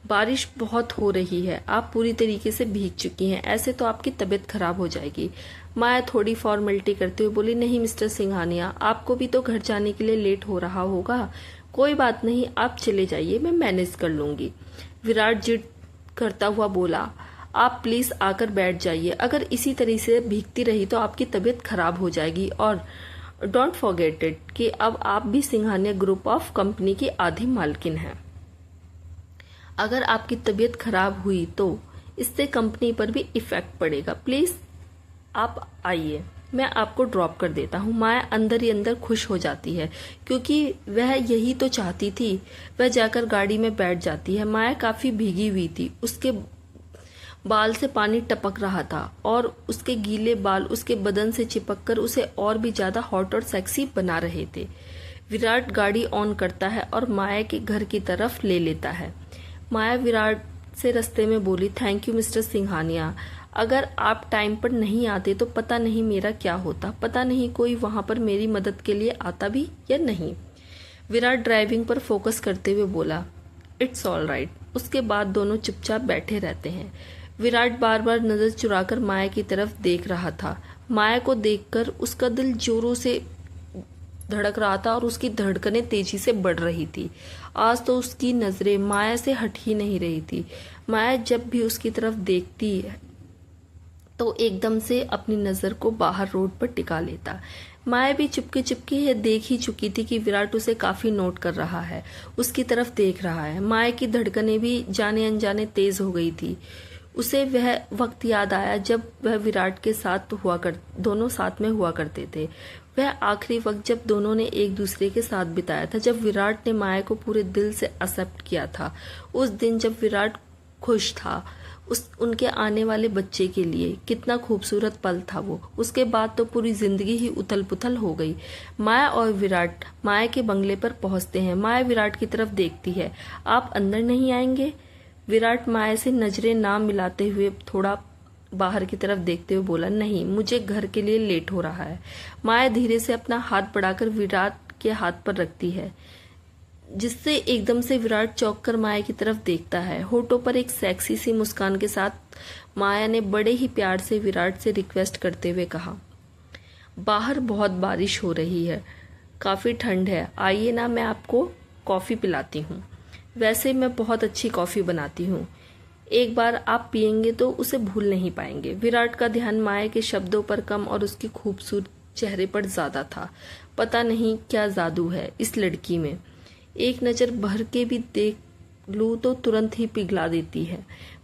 A: बारिश बहुत हो रही है, आप पूरी तरीके से भीग चुकी हैं, ऐसे तो आपकी तबीयत खराब हो जाएगी। माया थोड़ी फॉर्मेलिटी करते हुए बोली, नहीं मिस्टर सिंघानिया, आपको भी तो घर जाने के लिए लेट हो रहा होगा। कोई बात नहीं, आप चले जाइए, मैं मैनेज कर लूंगी। विराट जिद करता हुआ बोला, आप प्लीज आकर बैठ जाइए, अगर इसी तरह से भीगती रही तो आपकी तबीयत खराब हो जाएगी। और डोंट फॉरगेट इट कि अब आप भी सिंघानिया ग्रुप ऑफ कंपनी की आधी मालकिन हैं। अगर आपकी तबीयत खराब हुई तो इससे कंपनी पर भी इफेक्ट पड़ेगा। प्लीज आप आइए, मैं आपको ड्रॉप कर देता हूँ। माया अंदर ही अंदर खुश हो जाती है क्योंकि वह यही तो चाहती थी। वह जाकर गाड़ी में बैठ जाती है। माया काफी भीगी हुई थी, उसके बाल से पानी टपक रहा था और उसके गीले बाल उसके बदन से चिपककर उसे और भी ज्यादा हॉट और सेक्सी बना रहे थे। विराट गाड़ी ऑन करता है और माया के घर की तरफ ले लेता है। माया विराट से रास्ते में बोली, थैंक यू मिस्टर सिंघानिया, अगर आप टाइम पर नहीं आते तो पता नहीं मेरा क्या होता, पता नहीं कोई वहां पर मेरी मदद के लिए आता भी या नहीं। विराट ड्राइविंग पर फोकस करते हुए बोला, इट्स ऑल राइट। उसके बाद दोनों चुपचाप बैठे रहते हैं। विराट बार बार नजर चुराकर माया की तरफ देख रहा था। माया को देखकर उसका दिल जोरों से धड़क रहा था और उसकी धड़कनें तेजी से बढ़ रही थी। आज तो उसकी नजरें माया से हट ही नहीं रही थी। माया जब भी उसकी तरफ देखती तो एकदम से अपनी नजर को बाहर रोड पर टिका लेता। माया भी चुपके चुपके यह देख ही चुकी थी कि विराट उसे काफी नोट कर रहा है, उसकी तरफ देख रहा है। माया की धड़कनें भी जाने अनजाने तेज हो गई थी। उसे वह वक्त याद आया जब वह विराट के साथ दोनों साथ में हुआ करते थे। वह आखिरी वक्त जब दोनों ने एक दूसरे के साथ बिताया था, जब विराट ने माया को पूरे दिल से एक्सेप्ट किया था। उस दिन जब विराट खुश था उनके आने वाले बच्चे के लिए, कितना खूबसूरत पल था वो। उसके बाद तो पूरी जिंदगी ही उथल पुथल हो गई। माया और विराट माया के बंगले पर पहुंचते हैं। माया विराट की तरफ देखती है, आप अंदर नहीं आएंगे? विराट माया से नजरें ना मिलाते हुए थोड़ा बाहर की तरफ देखते हुए बोला, नहीं, मुझे घर के लिए लेट हो रहा है। माया धीरे से अपना हाथ बढ़ाकर विराट के हाथ पर रखती है, जिससे एकदम से विराट चौंक कर माया की तरफ देखता है। होठों पर एक सेक्सी सी मुस्कान के साथ माया ने बड़े ही प्यार से विराट से रिक्वेस्ट करते हुए कहा, बाहर बहुत बारिश हो रही है, काफी ठंड है, आइए ना, मैं आपको कॉफी पिलाती हूँ। वैसे मैं बहुत अच्छी कॉफी बनाती हूँ, एक बार आप पियेंगे तो उसे भूल नहीं पाएंगे। विराट का ध्यान माया के शब्दों पर कम और उसकी खूबसूरत चेहरे पर ज्यादा था। पता नहीं क्या जादू है इस लड़की में, एक नजर भर के भी देख लूं तो तुरंत ही पिघला देती है।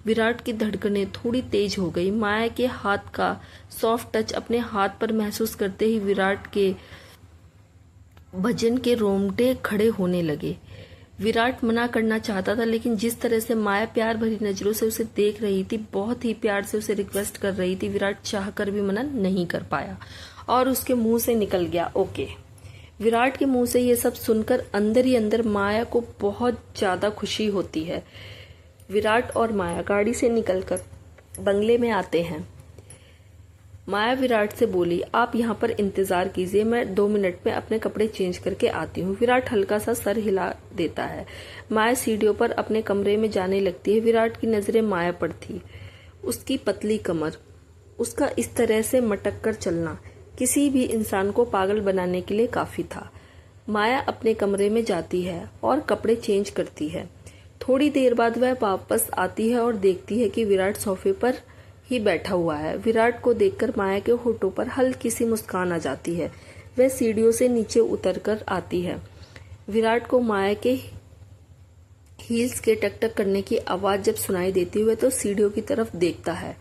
A: विराट की धड़कनें थोड़ी तेज हो गई। माया के हाथ का सॉफ्ट टच अपने हाथ पर महसूस करते ही विराट के भजन के रोंगटे खड़े होने लगे। विराट मना करना चाहता था, लेकिन जिस तरह से माया प्यार भरी नजरों से उसे देख रही थी, बहुत ही प्यार से उसे रिक्वेस्ट कर रही थी, विराट चाहकर भी मना नहीं कर पाया और उसके मुंह से निकल गया, ओके। विराट के मुंह से ये सब सुनकर अंदर ही अंदर माया को बहुत ज्यादा खुशी होती है। विराट और माया गाड़ी से निकलकर बंगले में आते हैं। माया विराट से बोली, आप यहाँ पर इंतजार कीजिए, मैं 2 मिनट में अपने कपड़े चेंज करके आती हूँ। विराट हल्का सा सर हिला देता है। माया सीढ़ियों पर अपने कमरे में जाने लगती है। विराट की नजरें माया पर थी। उसकी पतली कमर, उसका इस तरह से मटक कर चलना किसी भी इंसान को पागल बनाने के लिए काफी था। माया अपने कमरे में जाती है और कपड़े चेंज करती है। थोड़ी देर बाद वह वापस आती है और देखती है कि विराट सोफे पर ही बैठा हुआ है। विराट को देखकर माया के होठों पर हल्की सी मुस्कान आ जाती है। वह सीढ़ियों से नीचे उतरकर आती है। विराट को माया के हील्स के टक टक करने की आवाज जब सुनाई देती हुई तो सीढ़ियों की तरफ देखता है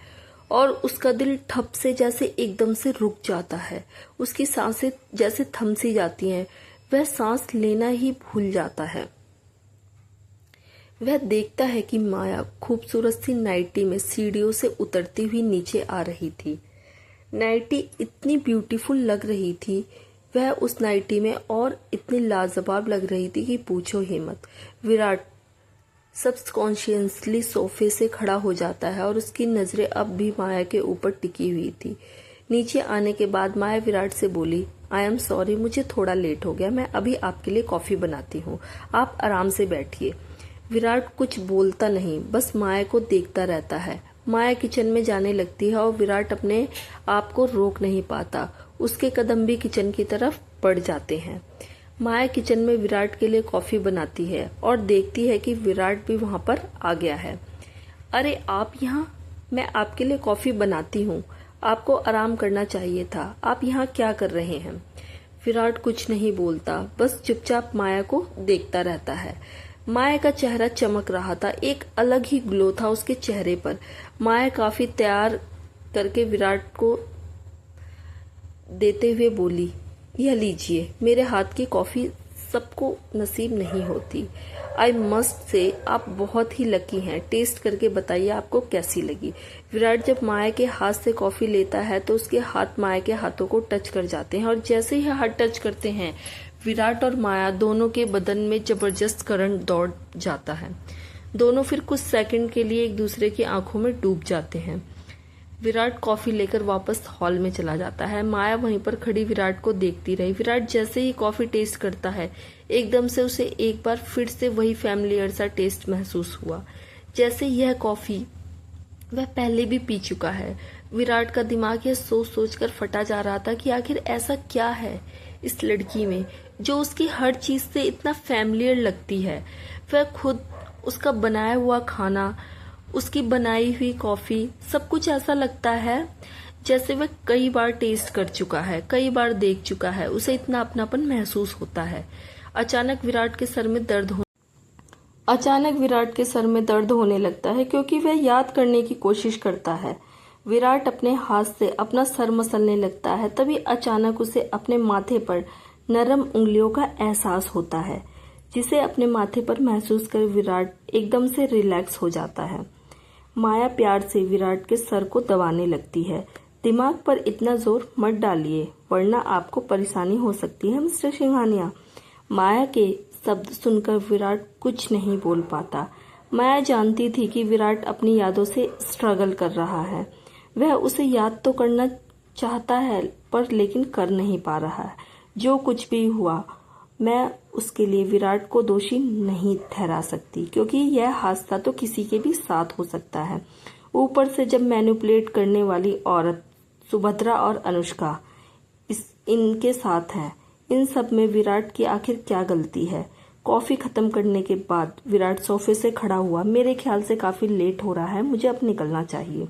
A: और उसका दिल ठप से जैसे एकदम से रुक जाता है। उसकी सांसें जैसे थम सी जाती हैं। वह सांस लेना ही भूल जाता है। वह देखता है कि माया खूबसूरत सी नाइटी में सीढ़ियों से उतरती हुई नीचे आ रही थी। नाइटी इतनी ब्यूटीफुल लग रही थी, वह उस नाइटी में और इतनी लाजवाब लग रही थी कि पूछो ही मत। विराट सबकॉन्शियसली सोफे से खड़ा हो जाता है और उसकी नजरें अब भी माया के ऊपर टिकी हुई थी। नीचे आने के बाद माया विराट से बोली, आई एम सॉरी, मुझे थोड़ा लेट हो गया, मैं अभी आपके लिए कॉफी बनाती हूँ, आप आराम से बैठिए। विराट कुछ बोलता नहीं, बस माया को देखता रहता है। माया किचन में जाने लगती है और विराट अपने आप को रोक नहीं पाता। उसके कदम भी किचन की तरफ बढ़ जाते हैं। माया किचन में विराट के लिए कॉफी बनाती है और देखती है कि विराट भी वहां पर आ गया है। अरे आप यहाँ? मैं आपके लिए कॉफी बनाती हूँ। आपको आराम करना चाहिए था। आप यहाँ क्या कर रहे हैं? विराट कुछ नहीं बोलता, बस चुपचाप माया को देखता रहता है। माया का चेहरा चमक रहा था, एक अलग ही ग्लो था उसके चेहरे पर। माया काफी तैयार करके विराट को देते हुए बोली, यह लीजिए, मेरे हाथ की कॉफी सबको नसीब नहीं होती। आई मस्ट से आप बहुत ही लकी हैं। टेस्ट करके बताइए आपको कैसी लगी। विराट जब माया के हाथ से कॉफी लेता है तो उसके हाथ माया के हाथों को टच कर जाते हैं, और जैसे ही हाथ टच करते हैं विराट और माया दोनों के बदन में जबरदस्त करंट दौड़ जाता है। दोनों फिर कुछ सेकंड के लिए एक दूसरे की आंखों में डूब जाते हैं। विराट कॉफी लेकर वापस हॉल में चला जाता है। माया वहीं पर खड़ी विराट को देखती रही। विराट जैसे ही कॉफी टेस्ट करता है एकदम से उसे एक बार फिर से वही फैमिलियर सा टेस्ट महसूस हुआ, जैसे यह कॉफी वह पहले भी पी चुका है। विराट का दिमाग यह सोच सोच कर फटा जा रहा था कि आखिर ऐसा क्या है इस लड़की में जो उसकी हर चीज से इतना फैमिलियर लगती है। वह खुद, उसका बनाया हुआ खाना, उसकी बनाई हुई कॉफी, सब कुछ ऐसा लगता है जैसे वह कई बार टेस्ट कर चुका है, कई बार देख चुका है। उसे इतना अपनापन महसूस होता है। अचानक विराट के सर में दर्द होने लगता है, क्योंकि वह याद करने की कोशिश करता है। विराट अपने हाथ से अपना सर मसलने लगता है। तभी अचानक उसे अपने माथे पर नरम उंगलियों का एहसास होता है, जिसे अपने माथे पर महसूस कर विराट एकदम से रिलैक्स हो जाता है। माया प्यार से विराट के सर को दबाने लगती है। दिमाग पर इतना जोर मत डालिए, वरना आपको परेशानी हो सकती है मिस्टर सिंघानिया। माया के शब्द सुनकर विराट कुछ नहीं बोल पाता। माया जानती थी कि विराट अपनी यादों से स्ट्रगल कर रहा है। वह उसे याद तो करना चाहता है, पर लेकिन कर नहीं पा रहा है। जो कुछ भी हुआ, मैं उसके लिए विराट को दोषी नहीं ठहरा सकती, क्योंकि यह हादसा तो किसी के भी साथ हो सकता है। ऊपर से जब मैनिपुलेट करने वाली औरत सुभद्रा और अनुष्का इनके साथ है, इन सब में विराट की आखिर क्या गलती है? कॉफी खत्म करने के बाद विराट सोफे से खड़ा हुआ। मेरे ख्याल से काफी लेट हो रहा है, मुझे अब निकलना चाहिए।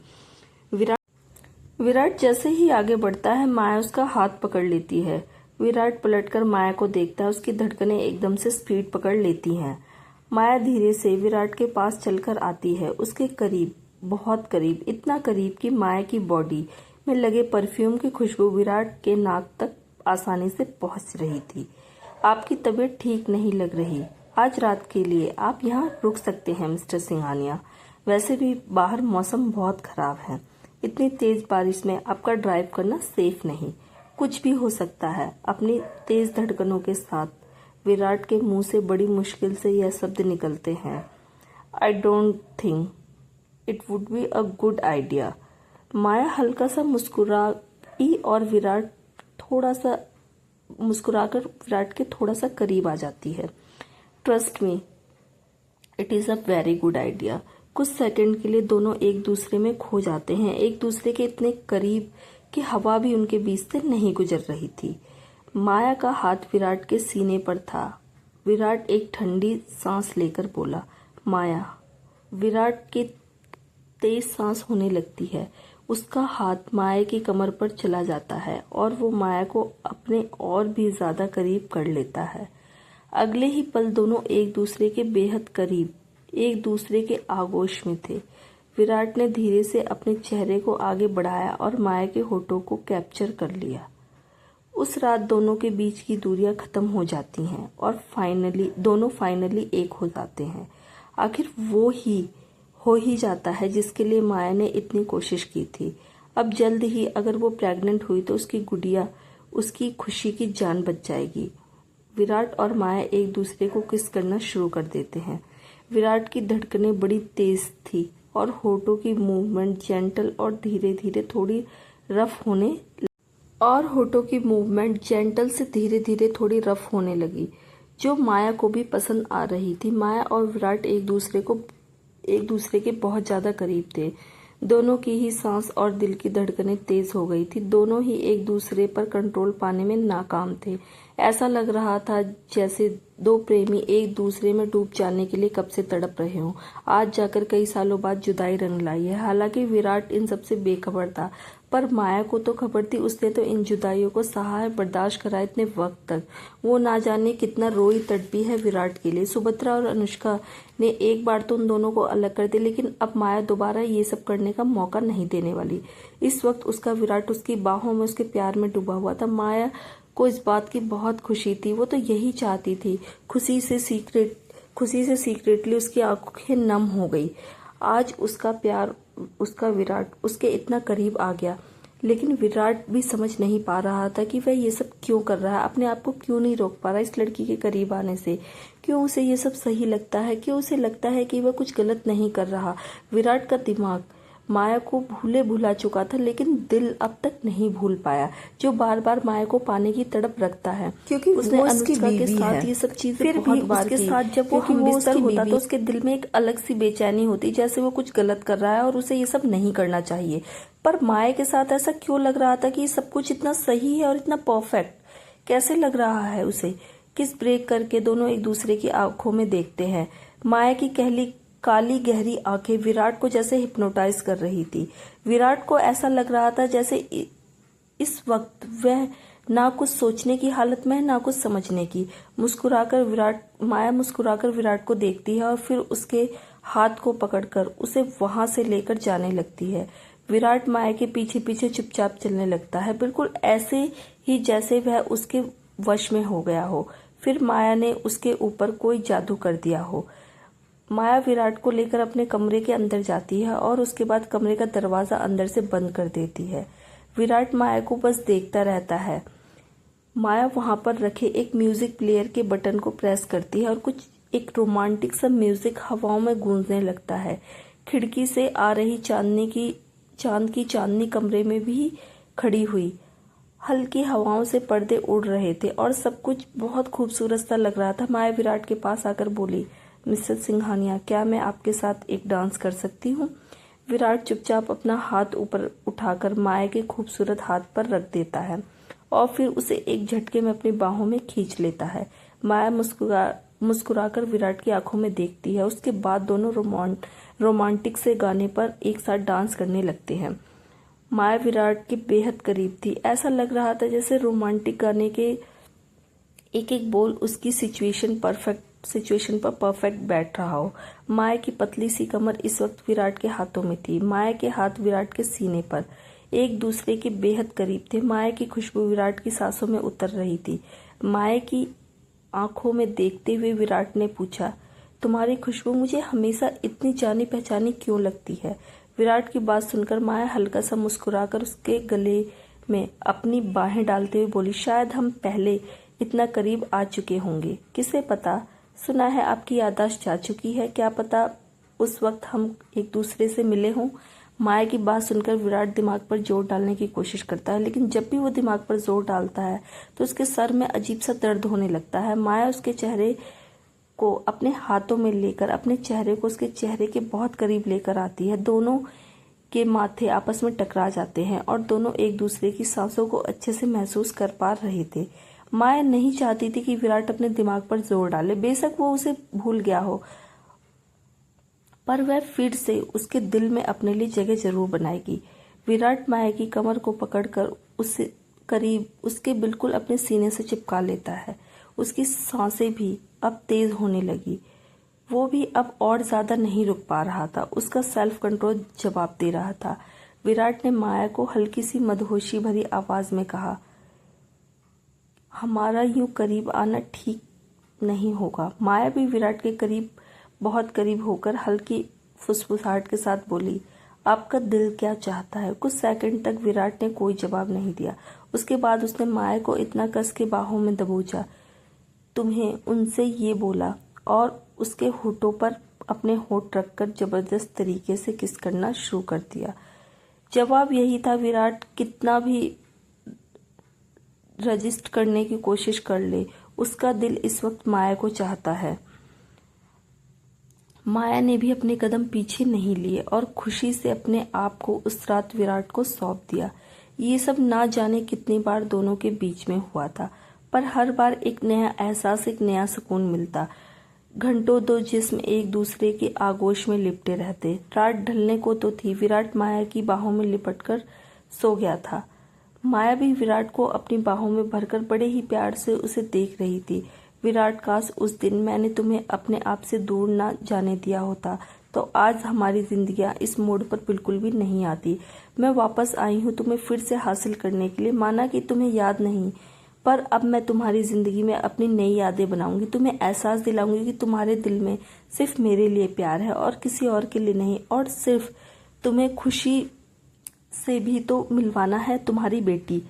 A: विराट जैसे ही आगे बढ़ता है माया उसका हाथ पकड़ लेती है। विराट पलटकर माया को देखता है। उसकी धड़कनें एकदम से स्पीड पकड़ लेती हैं। माया धीरे से विराट के पास चलकर आती है, उसके करीब, बहुत करीब, इतना करीब कि माया की बॉडी में लगे परफ्यूम की खुशबू विराट के नाक तक आसानी से पहुंच रही थी। आपकी तबीयत ठीक नहीं लग रही, आज रात के लिए आप यहाँ रुक सकते हैं मिस्टर सिंघानिया। वैसे भी बाहर मौसम बहुत खराब है, इतनी तेज बारिश में आपका ड्राइव करना सेफ नहीं, कुछ भी हो सकता है। अपनी तेज धड़कनों के साथ विराट के मुंह से बड़ी मुश्किल से यह शब्द निकलते हैं, I don't think it would be a good idea. Maya हल्का सा मुस्कुराई और मुस्कुराकर विराट के थोड़ा सा करीब आ जाती है। Trust me, it is a very good idea. कुछ सेकंड के लिए दोनों एक दूसरे में खो जाते हैं, एक दूसरे के इतने करीब कि हवा भी उनके बीच से नहीं गुजर रही थी। माया का हाथ विराट के सीने पर था। विराट एक ठंडी सांस लेकर बोला, माया। विराट की तेज सांस होने लगती है। उसका हाथ माया की कमर पर चला जाता है और वो माया को अपने और भी ज्यादा करीब कर लेता है। अगले ही पल दोनों एक दूसरे के बेहद करीब, एक दूसरे के आगोश में थे। विराट ने धीरे से अपने चेहरे को आगे बढ़ाया और माया के होठों को कैप्चर कर लिया। उस रात दोनों के बीच की दूरियां खत्म हो जाती हैं और दोनों फाइनली एक हो जाते हैं। आखिर वो ही हो ही जाता है जिसके लिए माया ने इतनी कोशिश की थी। अब जल्द ही अगर वो प्रेग्नेंट हुई तो उसकी गुड़िया, उसकी खुशी की जान बच जाएगी। विराट और माया एक दूसरे को किस करना शुरू कर देते हैं। विराट की धड़कनें बड़ी तेज थी और होठों की मूवमेंट जेंटल और धीरे धीरे थोड़ी रफ होने लगी, जो माया को भी पसंद आ रही थी। माया और विराट एक दूसरे के बहुत ज्यादा करीब थे। दोनों की ही सांस और दिल की धड़कनें तेज हो गई थी। दोनों ही एक दूसरे पर कंट्रोल पाने में नाकाम थे। ऐसा लग रहा था जैसे दो प्रेमी एक दूसरे में डूब जाने के लिए कब से तड़प रहे हों। आज जाकर कई सालों बाद जुदाई रंग लाई है। हालांकि विराट इन सबसे बेखबर था, पर माया को तो खबर थी। उसने तो इन जुदाइयों को सहा है, बर्दाश्त करा इतने वक्त तक। वो ना जाने कितना रोई तड़पी है विराट के लिए। सुभद्रा और अनुष्का ने एक बार तो उन दोनों को अलग कर दिया, लेकिन अब माया दोबारा ये सब करने का मौका नहीं देने वाली। इस वक्त उसका विराट उसकी बाहों में, उसके प्यार में डूबा हुआ था। माया को इस बात की बहुत खुशी थी। वो तो यही चाहती थी। खुशी से सीक्रेटली उसकी आंखें नम हो गई। आज उसका प्यार, उसका विराट उसके इतना करीब आ गया, लेकिन विराट भी समझ नहीं पा रहा था कि वह ये सब क्यों कर रहा है। अपने आप को क्यों नहीं रोक पा रहा इस लड़की के करीब आने से। क्यों उसे ये सब सही लगता है? क्यों उसे लगता है कि वह कुछ गलत नहीं कर रहा? विराट का दिमाग माया को भूले भुला चुका था, लेकिन दिल अब तक नहीं भूल पाया, जो बार बार माया को पाने की तड़प रखता है। क्योंकि उसने अनुष्का के साथ ये सब चीजें फिर भी उसके साथ जब वो हमबिस्तर होता तो उसके दिल में एक अलग सी बेचैनी होती, जैसे वो कुछ गलत कर रहा है और उसे ये सब नहीं करना चाहिए। पर माया के साथ ऐसा क्यों लग रहा था कि सब कुछ इतना सही है और इतना परफेक्ट? कैसे लग रहा है उसे? किस ब्रेक करके दोनों एक दूसरे की आंखों में देखते हैं। माया की काली गहरी आंखें विराट को जैसे हिप्नोटाइज कर रही थी। विराट को ऐसा लग रहा था जैसे इस वक्त वह ना कुछ सोचने की हालत में है, ना कुछ समझने की। माया मुस्कुराकर विराट को देखती है और फिर उसके हाथ को पकड़कर उसे वहां से लेकर जाने लगती है। विराट माया के पीछे पीछे चुपचाप चलने लगता है, बिल्कुल ऐसे ही जैसे वह उसके वश में हो गया हो। फिर माया ने उसके ऊपर कोई जादू कर दिया हो। माया विराट को लेकर अपने कमरे के अंदर जाती है और उसके बाद कमरे का दरवाजा अंदर से बंद कर देती है। विराट माया को बस देखता रहता है। माया वहां पर रखे एक म्यूजिक प्लेयर के बटन को प्रेस करती है और कुछ एक रोमांटिक सा म्यूजिक हवाओं में गूंजने लगता है। खिड़की से आ रही चांद की चांदनी कमरे में भी खड़ी हुई। हल्की हवाओं से पर्दे उड़ रहे थे और सब कुछ बहुत खूबसूरत सा लग रहा था। माया विराट के पास आकर बोली, मिस्टर सिंघानिया, क्या मैं आपके साथ एक डांस कर सकती हूँ? विराट चुपचाप अपना हाथ ऊपर उठाकर माया के खूबसूरत हाथ पर रख देता है और फिर उसे एक झटके में अपनी बाहों में खींच लेता है। माया मुस्कुराकर विराट की आंखों में देखती है। उसके बाद दोनों रोमांटिक से गाने पर एक साथ डांस करने लगते हैं। माया विराट के बेहद करीब थी। ऐसा लग रहा था जैसे रोमांटिक गाने के एक एक बोल उसकी सिचुएशन पर परफेक्ट बैठ रहा हो। माया की पतली सी कमर इस वक्त विराट के हाथों में थी। माया के हाथ विराट के सीने पर एक दूसरे के बेहद करीब थे। माया की खुशबू विराट की सांसों में उतर रही थी। माया की आंखों में देखते हुए विराट ने पूछा, तुम्हारी खुशबू मुझे हमेशा इतनी जानी पहचानी क्यों लगती है? विराट की बात सुनकर माया हल्का सा मुस्कुराकर उसके गले में अपनी बाहें डालते हुए बोली, शायद हम पहले इतना करीब आ चुके होंगे, किसे पता। सुना है आपकी याददाश्त जा चुकी है, क्या पता उस वक्त हम एक दूसरे से मिले हों। माया की बात सुनकर विराट दिमाग पर जोर डालने की कोशिश करता है, लेकिन जब भी वो दिमाग पर जोर डालता है तो उसके सर में अजीब सा दर्द होने लगता है। माया उसके चेहरे को अपने हाथों में लेकर अपने चेहरे को उसके चेहरे के बहुत करीब लेकर आती है। दोनों के माथे आपस में टकरा जाते हैं और दोनों एक दूसरे की सांसों को अच्छे से महसूस कर पा रहे थे। माया नहीं चाहती थी कि विराट अपने दिमाग पर जोर डाले। बेशक वो उसे भूल गया हो, पर वह फिर से उसके दिल में अपने लिए जगह जरूर बनाएगी। विराट माया की कमर को पकड़कर उससे करीब उसके बिल्कुल अपने सीने से चिपका लेता है। उसकी सांसें भी अब तेज होने लगी। वो भी अब और ज्यादा नहीं रुक पा रहा था। उसका सेल्फ कंट्रोल जवाब दे रहा था। विराट ने माया को हल्की सी मदहोशी भरी आवाज में कहा, हमारा यूं करीब आना ठीक नहीं होगा। माया भी विराट के करीब बहुत करीब होकर हल्की फुसफुसाहट के साथ बोली, आपका दिल क्या चाहता है? कुछ सेकंड तक विराट ने कोई जवाब नहीं दिया। उसके बाद उसने माया को इतना कस के बाहों में दबोचा, तुम्हें उनसे ये बोला, और उसके होठों पर अपने होठ रखकर जबरदस्त तरीके से किस करना शुरू कर दिया। जवाब यही था, विराट कितना भी रजिस्ट करने की कोशिश कर ले, उसका दिल इस वक्त माया को चाहता है। माया ने भी अपने कदम पीछे नहीं लिए और खुशी से अपने आप को उस रात विराट को सौंप दिया। ये सब ना जाने कितनी बार दोनों के बीच में हुआ था, पर हर बार एक नया एहसास, एक नया सुकून मिलता। घंटों दो जिस्म एक दूसरे के आगोश में लिपटे रहते। रात ढलने को तो थी, विराट माया की बाहों में लिपटकर सो गया था। माया भी विराट को अपनी बाहों में भरकर बड़े ही प्यार से उसे देख रही थी। विराट, काश उस दिन मैंने तुम्हें अपने आप से दूर ना जाने दिया होता तो आज हमारी जिंदगियां इस मोड़ पर बिल्कुल भी नहीं आती। मैं वापस आई हूँ तुम्हें फिर से हासिल करने के लिए। माना कि तुम्हें याद नहीं, पर अब मैं तुम्हारी जिंदगी में अपनी नई यादें बनाऊंगी। तुम्हें एहसास दिलाऊंगी कि तुम्हारे दिल में सिर्फ मेरे लिए प्यार है और किसी और के लिए नहीं। और सिर्फ तुम्हें खुशी से भी तो मिलवाना है तुम्हारी बेटी।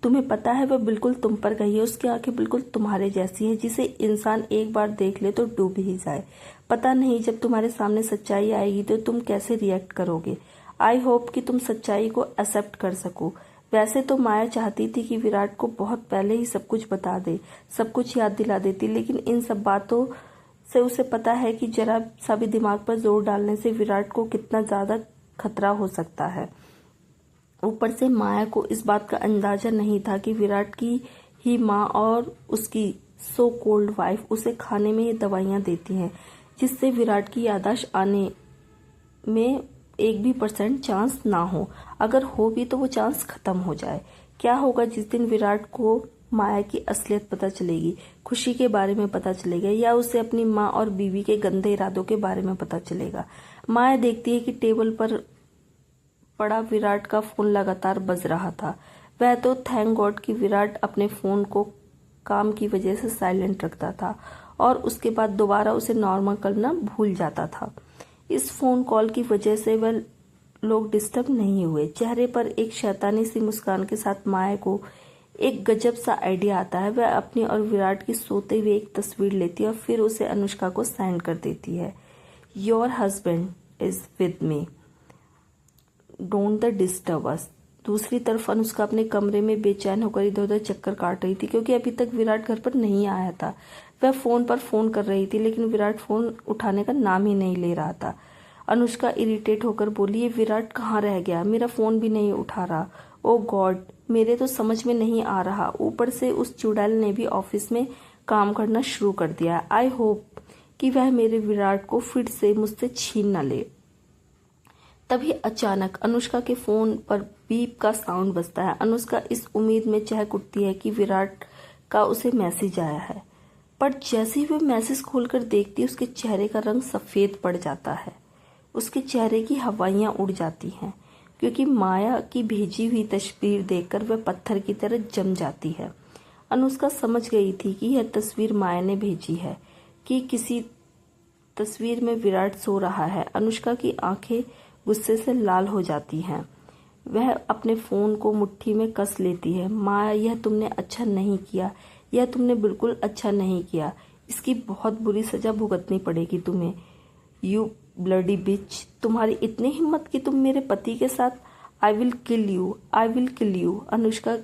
A: तुम्हें पता है वह बिल्कुल तुम पर गई है, उसकी आंखें बिल्कुल तुम्हारे जैसी हैं, जिसे इंसान एक बार देख ले तो डूब ही जाए। पता नहीं जब तुम्हारे सामने सच्चाई आएगी तो तुम कैसे रिएक्ट करोगे। आई होप कि तुम सच्चाई को एक्सेप्ट कर सको। वैसे तो माया चाहती थी कि विराट को बहुत पहले ही सब कुछ बता दे, सब कुछ याद दिला देती, लेकिन इन सब बातों से उसे पता है कि जरा सा भी दिमाग पर जोर डालने से विराट को कितना ज्यादा खतरा हो सकता है। ऊपर से माया को इस बात का अंदाजा नहीं था कि विराट की ही माँ और उसकी सो कोल्ड वाइफ उसे खाने में ये दवाइयाँ देती हैं जिससे विराट की याददाश्त आने में 1% चांस ना हो। अगर हो भी तो वो चांस खत्म हो जाए। क्या होगा जिस दिन विराट को माया की असलियत पता चलेगी, खुशी के बारे में पता चलेगा, या उसे अपनी माँ और बीवी के गंदे इरादों के बारे में पता चलेगा। माया देखती है कि टेबल पर पड़ा विराट का फोन लगातार बज रहा था। वह तो थैंक गॉड कि विराट अपने फोन को काम की वजह से साइलेंट रखता था और उसके बाद दोबारा उसे नॉर्मल करना भूल जाता था। इस फोन कॉल की वजह से वह लोग डिस्टर्ब नहीं हुए। चेहरे पर एक शैतानी सी मुस्कान के साथ माया को एक गजब सा आइडिया आता है। वह अपनी और विराट की सोते हुए एक तस्वीर लेती है और फिर उसे अनुष्का को सेंड कर देती है। Your husband is with me, don't the disturb us. दूसरी तरफ अनुष्का अपने कमरे में बेचैन होकर इधर उधर चक्कर काट रही थी क्योंकि अभी तक विराट घर पर नहीं आया था। वह फोन पर फोन कर रही थी लेकिन विराट फोन उठाने का नाम ही नहीं ले रहा था। अनुष्का इरिटेट होकर बोली, ये विराट कहाँ रह गया, मेरा फोन भी नहीं उठा रहा। ओ गॉड, मेरे तो समझ में नहीं आ रहा। ऊपर से उस चुड़ैल ने भी ऑफिस में काम करना शुरू कर दिया। आई होप कि वह मेरे विराट को फिर से मुझसे छीन न ले। तभी अचानक अनुष्का के फोन पर बीप का साउंड बजता है। अनुष्का इस उम्मीद में चहक उठती है कि विराट का उसे मैसेज आया है, पर जैसे ही वह मैसेज खोलकर देखती है उसके चेहरे का रंग सफेद पड़ जाता है। उसके चेहरे की हवाइयां उड़ जाती हैं क्योंकि माया की भेजी हुई तस्वीर देखकर वह पत्थर की तरह जम जाती है। अनुष्का समझ गई थी कि यह तस्वीर माया ने भेजी है, कि किसी तस्वीर में विराट सो रहा है। अनुष्का की आंखें गुस्से से लाल हो जाती हैं। वह अपने फोन को मुट्ठी में कस लेती है। माया, यह तुमने अच्छा नहीं किया, यह तुमने बिल्कुल अच्छा नहीं किया। इसकी बहुत बुरी सजा भुगतनी पड़ेगी तुम्हें। यू ब्लडी बिच, तुम्हारी इतनी हिम्मत कि तुम मेरे पति के साथ। I will kill you, I will kill you. Anushka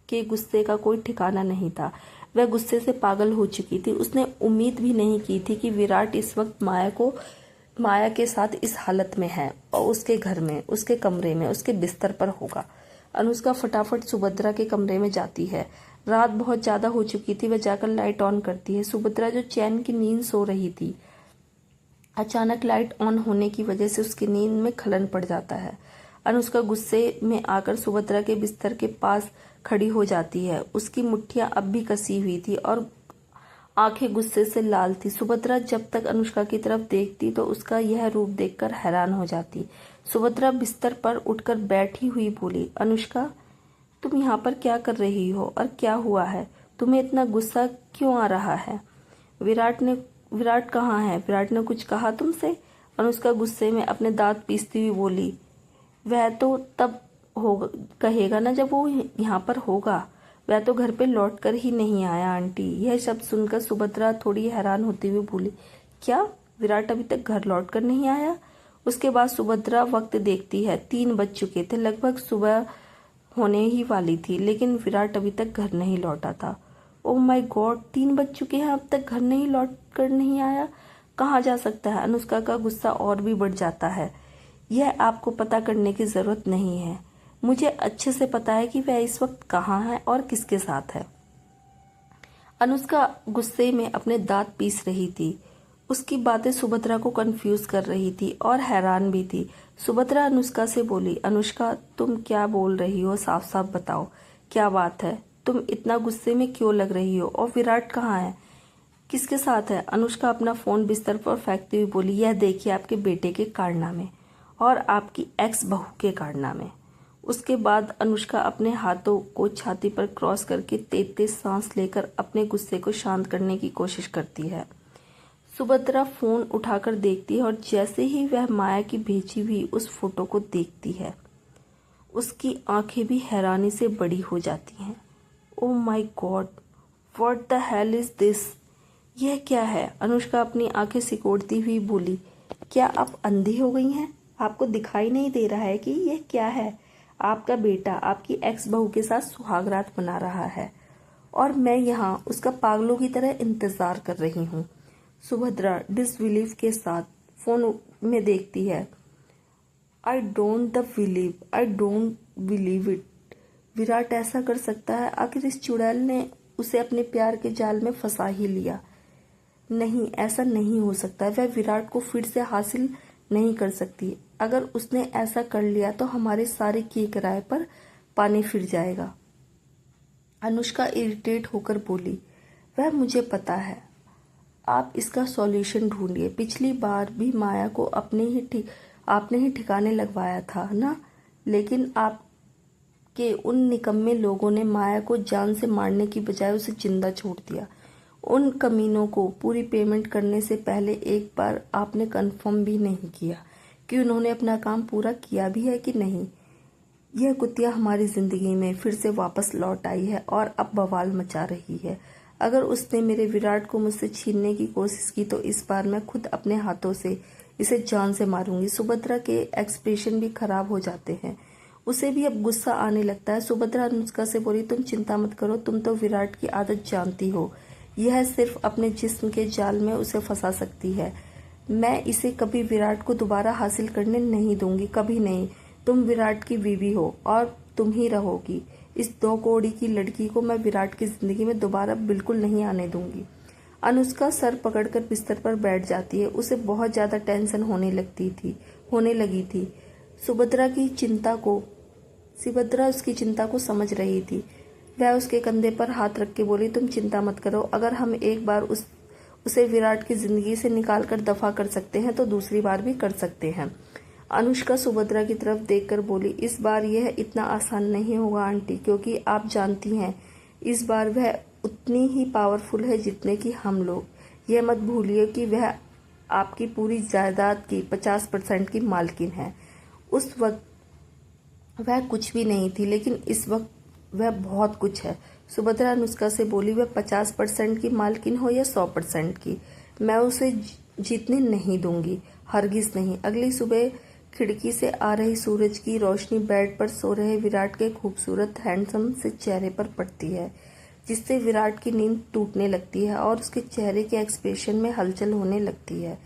A: के गुस्से का कोई ठिकाना नहीं था। वह गुस्से से पागल हो चुकी थी। उसने उम्मीद भी नहीं की थी कि विराट इस वक्त माया के साथ इस हालत में है और उसके घर में, उसके कमरे में, उसके बिस्तर पर होगा। अनुष्का फटाफट सुभद्रा के कमरे में जाती है। रात बहुत ज्यादा हो चुकी थी। वह जाकर लाइट ऑन करती है। सुभद्रा जो चैन की नींद सो रही थी, अचानक लाइट ऑन होने की वजह से उसकी नींद में खलन पड़ जाता है। अनुष्का गुस्से में आकर सुभद्रा के बिस्तर के पास खड़ी हो जाती है। उसकी मुट्ठियां अब भी कसी हुई थी और आंखें गुस्से से लाल थी। सुभद्रा जब तक अनुष्का की तरफ देखती तो उसका यह रूप देखकर हैरान हो जाती। सुभद्रा बिस्तर पर उठकर बैठी हुई बोली, अनुष्का, तुम यहाँ पर क्या कर रही हो और क्या हुआ है? तुम्हें इतना गुस्सा क्यों आ रहा है? विराट कहाँ है? विराट ने कुछ कहा तुमसे? अनुष्का गुस्से में अपने दांत पीसती हुई बोली, वह तो तब कहेगा ना जब वो यहाँ पर होगा। वह तो घर पे लौट कर ही नहीं आया आंटी। यह शब्द सुनकर सुभद्रा थोड़ी हैरान होती हुई बोली, क्या विराट अभी तक घर लौट कर नहीं आया? उसके बाद सुभद्रा वक्त देखती है। 3 बज चुके थे, लगभग सुबह होने ही वाली थी, लेकिन विराट अभी तक घर नहीं लौटा था। ओह माय गॉड, 3 बज चुके हैं, अब तक घर नहीं लौट कर नहीं आया। कहाँ जा सकता है? अनुष्का का गुस्सा और भी बढ़ जाता है। यह आपको पता करने की जरूरत नहीं है। मुझे अच्छे से पता है कि वह इस वक्त कहाँ है और किसके साथ है। अनुष्का गुस्से में अपने दांत पीस रही थी। उसकी बातें सुभद्रा को कंफ्यूज कर रही थी और हैरान भी थी। सुभद्रा अनुष्का से बोली, अनुष्का तुम क्या बोल रही हो? साफ साफ बताओ, क्या बात है? तुम इतना गुस्से में क्यों लग रही हो? और विराट कहाँ है? किसके साथ है? अनुष्का अपना फोन बिस्तर पर फेंकते हुए बोली, यह देखिए आपके बेटे के कारनामे और आपकी एक्स बहू के कारनामे। उसके बाद अनुष्का अपने हाथों को छाती पर क्रॉस करके तेज तेज सांस लेकर अपने गुस्से को शांत करने की कोशिश करती है। सुभद्रा फोन उठाकर देखती है और जैसे ही वह माया की भेजी हुई उस फोटो को देखती है, उसकी आंखें भी हैरानी से बड़ी हो जाती हैं। Oh my God, what the hell is this? यह क्या है? अनुष्का अपनी आंखें सिकोड़ती हुई बोली, क्या आप अंधी हो गई हैं? आपको दिखाई नहीं दे रहा है कि यह क्या है? आपका बेटा आपकी एक्स बहू के साथ सुहागरात मना रहा है और मैं यहाँ उसका पागलों की तरह इंतजार कर रही हूँ। सुभद्रा डिसबिलीव के साथ फोन में देखती है। I don't believe it. Virat ऐसा कर सकता है? आखिर इस चुड़ैल ने उसे अपने प्यार के जाल में फंसा ही लिया। नहीं, ऐसा नहीं हो सकता। वह विराट को फिर से हासिल नहीं कर सकती। अगर उसने ऐसा कर लिया तो हमारे सारे किए किराए पर पानी फिर जाएगा। अनुष्का इरिटेट होकर बोली, वह मुझे पता है, आप इसका सॉल्यूशन ढूंढिए। पिछली बार भी माया को आपने ही ठिकाने लगवाया था ना, लेकिन आपके उन निकम्मे लोगों ने माया को जान से मारने की बजाय उसे जिंदा छोड़ दिया। उन कमीनों को पूरी पेमेंट करने से पहले एक बार आपने कंफर्म भी नहीं किया कि उन्होंने अपना काम पूरा किया भी है कि नहीं। यह कुतिया हमारी जिंदगी में फिर से वापस लौट आई है और अब बवाल मचा रही है। अगर उसने मेरे विराट को मुझसे छीनने की कोशिश की तो इस बार मैं खुद अपने हाथों से इसे जान से मारूंगी। सुभद्रा के एक्सप्रेशन भी खराब हो जाते हैं। उसे भी अब गुस्सा आने लगता है। सुभद्रा अनुष्का से बोली, तुम चिंता मत करो, तुम तो विराट की आदत जानती हो। यह सिर्फ अपने जिस्म के जाल में उसे फंसा सकती है। मैं इसे कभी विराट को दोबारा हासिल करने नहीं दूंगी, कभी नहीं। तुम विराट की बीवी हो और तुम ही रहोगी। इस 2 कौड़ी की लड़की को मैं विराट की जिंदगी में दोबारा बिल्कुल नहीं आने दूंगी। अनुष्का सर पकड़कर बिस्तर पर बैठ जाती है। उसे बहुत ज्यादा टेंशन होने लगी थी। सुभद्रा उसकी चिंता को समझ रही थी। वह उसके कंधे पर हाथ रख के बोली, तुम चिंता मत करो। अगर हम एक बार उसे विराट की जिंदगी से निकाल कर दफा कर सकते हैं तो दूसरी बार भी कर सकते हैं। अनुष्का सुभद्रा की तरफ देखकर बोली, इस बार यह इतना आसान नहीं होगा आंटी, क्योंकि आप जानती हैं इस बार वह उतनी ही पावरफुल है जितने कि हम लोग। यह मत भूलिए कि वह आपकी पूरी जायदाद की 50% की मालकिन है। उस वक्त वह कुछ भी नहीं थी, लेकिन इस वक्त वह बहुत कुछ है। सुभद्रा अनुष्का से बोली, वह 50% की मालकिन हो या 100% की, मैं उसे जीतने नहीं दूंगी, हरगिज नहीं। अगली सुबह खिड़की से आ रही सूरज की रोशनी बेड पर सो रहे विराट के खूबसूरत हैंडसम से चेहरे पर पड़ती है, जिससे विराट की नींद टूटने लगती है और उसके चेहरे के एक्सप्रेशन में हलचल होने लगती है।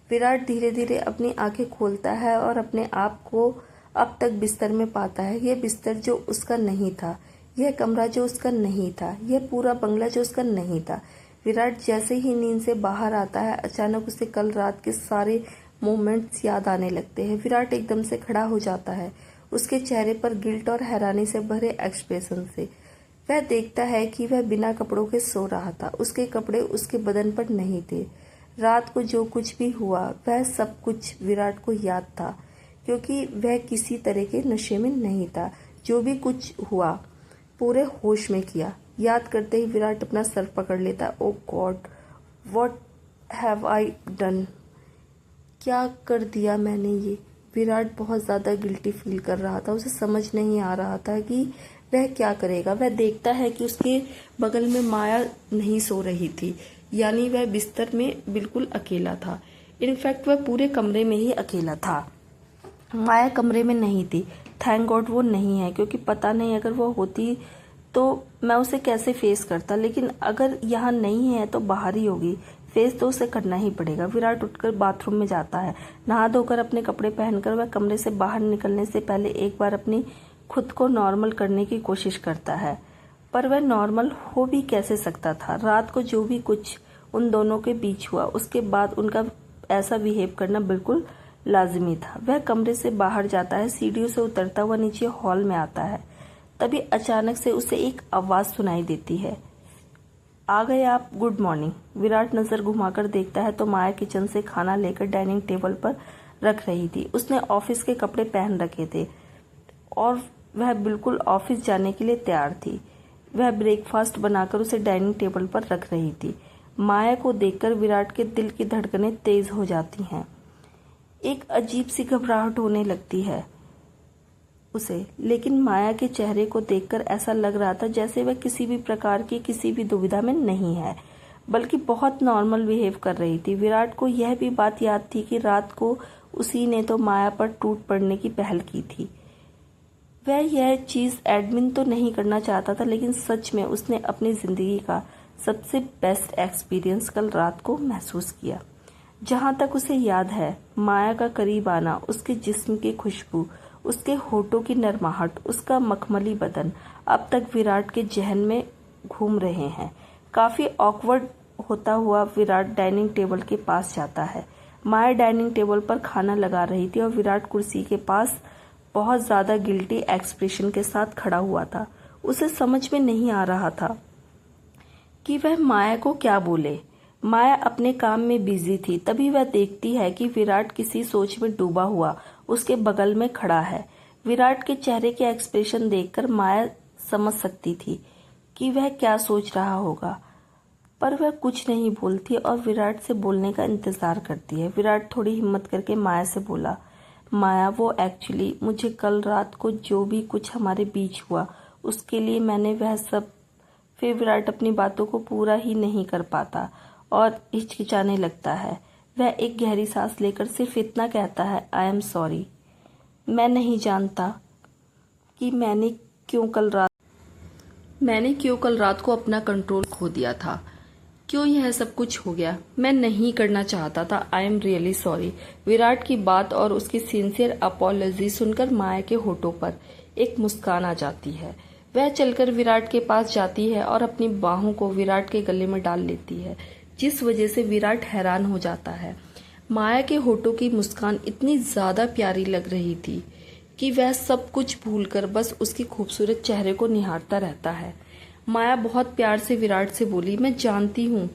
A: विराट धीरे धीरे अपनी आंखें खोलता है और अपने आप को अब तक बिस्तर में पाता है। यह बिस्तर जो उसका नहीं था, यह कमरा जो उसका नहीं था, यह पूरा बंगला जो उसका नहीं था। विराट जैसे ही नींद से बाहर आता है, अचानक उसे कल रात के सारे मोमेंट्स याद आने लगते हैं। विराट एकदम से खड़ा हो जाता है, उसके चेहरे पर गिल्ट और हैरानी से भरे एक्सप्रेशन से। वह देखता है कि वह बिना कपड़ों के सो रहा था। उसके कपड़े उसके बदन पर नहीं थे। रात को जो कुछ भी हुआ वह सब कुछ विराट को याद था, क्योंकि वह किसी तरह के नशे में नहीं था। जो भी कुछ हुआ पूरे होश में किया। याद करते ही विराट अपना सर पकड़ लेता। Oh God, what have I done? क्या कर दिया मैंने ये? विराट बहुत ज्यादा गिल्टी फील कर रहा था। उसे समझ नहीं आ रहा था कि वह क्या करेगा। वह देखता है कि उसके बगल में माया नहीं सो रही थी, यानी वह बिस्तर में बिल्कुल अकेला था। इनफैक्ट वह पूरे कमरे में ही अकेला था। माया कमरे में नहीं थी। थैंक गॉड वो नहीं है, क्योंकि पता नहीं अगर वो होती तो मैं उसे कैसे फेस करता। लेकिन अगर यहाँ नहीं है तो बाहर ही होगी। फेस तो उसे करना ही पड़ेगा। विराट उठकर बाथरूम में जाता है। नहा धोकर अपने कपड़े पहनकर वह कमरे से बाहर निकलने से पहले एक बार अपनी खुद को नॉर्मल करने की कोशिश करता है, पर वह नॉर्मल हो भी कैसे सकता था। रात को जो भी कुछ उन दोनों के बीच हुआ, उसके बाद उनका ऐसा बिहेव करना बिल्कुल लाजिमी था। वह कमरे से बाहर जाता है, सीढ़ियों से उतरता हुआ नीचे हॉल में आता है। तभी अचानक से उसे एक आवाज सुनाई देती है, आ गए आप, गुड मॉर्निंग। विराट नजर घुमाकर देखता है तो माया किचन से खाना लेकर डाइनिंग टेबल पर रख रही थी। उसने ऑफिस के कपड़े पहन रखे थे और वह बिल्कुल ऑफिस जाने के लिए तैयार थी। वह ब्रेकफास्ट बनाकर उसे डाइनिंग टेबल पर रख रही थी। माया को देखकर विराट के दिल की धड़कनें तेज हो जाती हैं। एक अजीब सी घबराहट होने लगती है उसे, लेकिन माया के चेहरे को देखकर ऐसा लग रहा था जैसे वह किसी भी प्रकार की किसी भी दुविधा में नहीं है, बल्कि बहुत नॉर्मल बिहेव कर रही थी। विराट को यह भी बात याद थी कि रात को उसी ने तो माया पर टूट पड़ने की पहल की थी। वह यह चीज एडमिन तो नहीं करना चाहता था, लेकिन सच में उसने अपनी जिंदगी का सबसे बेस्ट एक्सपीरियंस कल रात को महसूस किया। जहां तक उसे याद है, माया का करीब आना, उसके जिस्म की खुशबू, उसके होठों की नरमाहट, उसका मखमली बदन अब तक विराट के जहन में घूम रहे हैं। काफी ऑकवर्ड होता हुआ विराट डाइनिंग टेबल के पास जाता है। माया डाइनिंग टेबल पर खाना लगा रही थी और विराट कुर्सी के पास बहुत ज्यादा गिल्टी एक्सप्रेशन के साथ खड़ा हुआ था। उसे समझ में नहीं आ रहा था कि वह माया को क्या बोले। माया अपने काम में बिजी थी। तभी वह देखती है कि विराट किसी सोच में डूबा हुआ उसके बगल में खड़ा है। विराट के चेहरे के एक्सप्रेशन देखकर माया समझ सकती थी कि वह क्या सोच रहा होगा, पर वह कुछ नहीं बोलती और विराट से बोलने का इंतजार करती है। विराट थोड़ी हिम्मत करके माया से बोला, माया, वो एक्चुअली मुझे कल रात को जो भी कुछ हमारे बीच हुआ उसके लिए मैंने वह सब। फिर विराट अपनी बातों को पूरा ही नहीं कर पाता और हिचकिचाने लगता है। वह एक गहरी सांस लेकर सिर्फ इतना कहता है, आई एम सॉरी। मैं नहीं जानता कि मैंने क्यों कल रात को अपना कंट्रोल खो दिया था, क्यों यह सब कुछ हो गया। मैं नहीं करना चाहता था। I am really sorry. Virat की बात और उसकी सिंसियर अपॉलॉजी सुनकर माया के होठों पर एक मुस्कान आ जाती है। वह चलकर विराट के पास जाती है और अपनी बाहों को विराट के गले में डाल लेती है, जिस वजह से विराट हैरान हो जाता है। माया के होठों की मुस्कान इतनी ज्यादा प्यारी लग रही थी कि वह सब कुछ भूलकर बस उसके खूबसूरत चेहरे को निहारता रहता है। माया बहुत प्यार से विराट से बोली, मैं जानती हूँ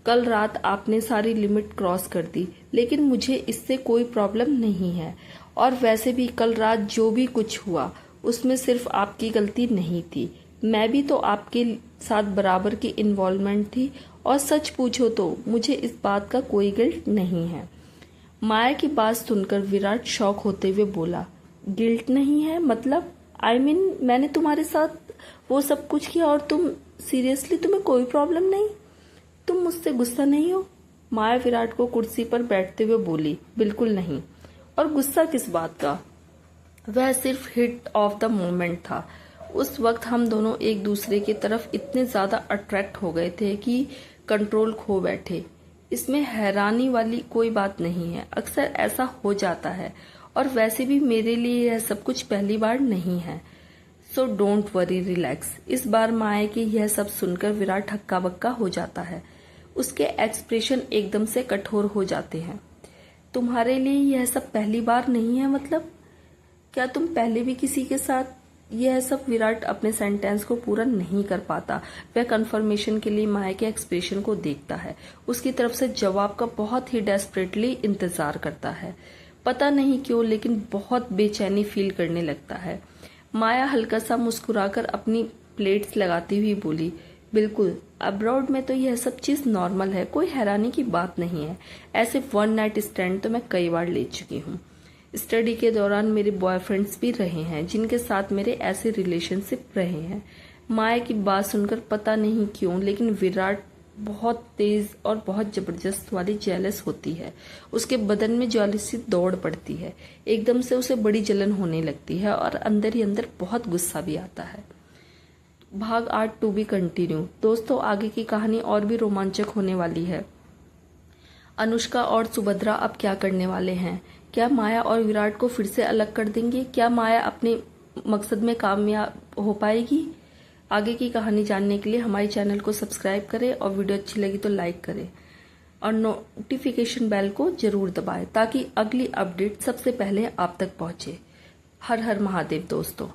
A: कल रात आपने सारी लिमिट क्रॉस कर दी, लेकिन मुझे इससे कोई प्रॉब्लम नहीं है। और वैसे भी कल रात जो भी कुछ हुआ उसमें सिर्फ आपकी गलती नहीं थी, मैं भी तो आपके साथ बराबर की इन्वॉल्वमेंट थी। और सच पूछो तो मुझे इस बात का कोई गिल्ट नहीं है। माया की बात सुनकर विराट शॉक होते हुए बोला, गिल्ट नहीं है मतलब? आई मीन मैंने तुम्हारे साथ वो सब कुछ किया और तुम सीरियसली, तुम्हें कोई प्रॉब्लम नहीं? तुम मुझसे गुस्सा नहीं हो? माया विराट को कुर्सी पर बैठते हुए बोली, बिल्कुल नहीं। और गुस्सा किस बात का? वह सिर्फ हिट ऑफ द मोमेंट था। उस वक्त हम दोनों एक दूसरे की तरफ इतने ज्यादा अट्रैक्ट हो गए थे कि कंट्रोल खो बैठे। इसमें हैरानी वाली कोई बात नहीं है, अक्सर ऐसा हो जाता है। और वैसे भी मेरे लिए यह सब कुछ पहली बार नहीं है, सो डोंट वरी, रिलैक्स। इस बार माया की यह सब सुनकर विराट हक्का बक्का हो जाता है। उसके एक्सप्रेशन एकदम से कठोर हो जाते हैं। तुम्हारे लिए यह सब पहली बार नहीं है मतलब? क्या तुम पहले भी किसी के साथ यह सब? विराट अपने सेंटेंस को पूरा नहीं कर पाता। वह कंफर्मेशन के लिए माया के एक्सप्रेशन को देखता है, उसकी तरफ से जवाब का बहुत ही डेस्परेटली इंतजार करता है। पता नहीं क्यों, लेकिन बहुत बेचैनी फील करने लगता है। माया हल्का सा मुस्कुराकर अपनी प्लेट्स लगाती हुई बोली, बिल्कुल, अब्रॉड में तो यह सब चीज नॉर्मल है, कोई हैरानी की बात नहीं है। ऐसे वन नाइट स्टैंड तो मैं कई बार ले चुकी हूँ। स्टडी के दौरान मेरे बॉयफ्रेंड्स भी रहे हैं जिनके साथ मेरे ऐसे रिलेशनशिप रहे हैं। माया की बात सुनकर पता नहीं क्यों, लेकिन विराट बहुत तेज और बहुत जबरदस्त वाली जेलस होती है। उसके बदन में ज्वालिसी दौड़ पड़ती है। एकदम से उसे बड़ी जलन होने लगती है और अंदर ही अंदर बहुत गुस्सा भी आता है। भाग 8 टू बी कंटिन्यू। दोस्तों, आगे की कहानी और भी रोमांचक होने वाली है। अनुष्का और सुभद्रा अब क्या करने वाले हैं? क्या माया और विराट को फिर से अलग कर देंगे? क्या माया अपने मकसद में कामयाब हो पाएगी? आगे की कहानी जानने के लिए हमारे चैनल को सब्सक्राइब करें और वीडियो अच्छी लगी तो लाइक करें और नोटिफिकेशन बेल को जरूर दबाएं ताकि अगली अपडेट सबसे पहले आप तक पहुंचे। हर हर महादेव दोस्तों।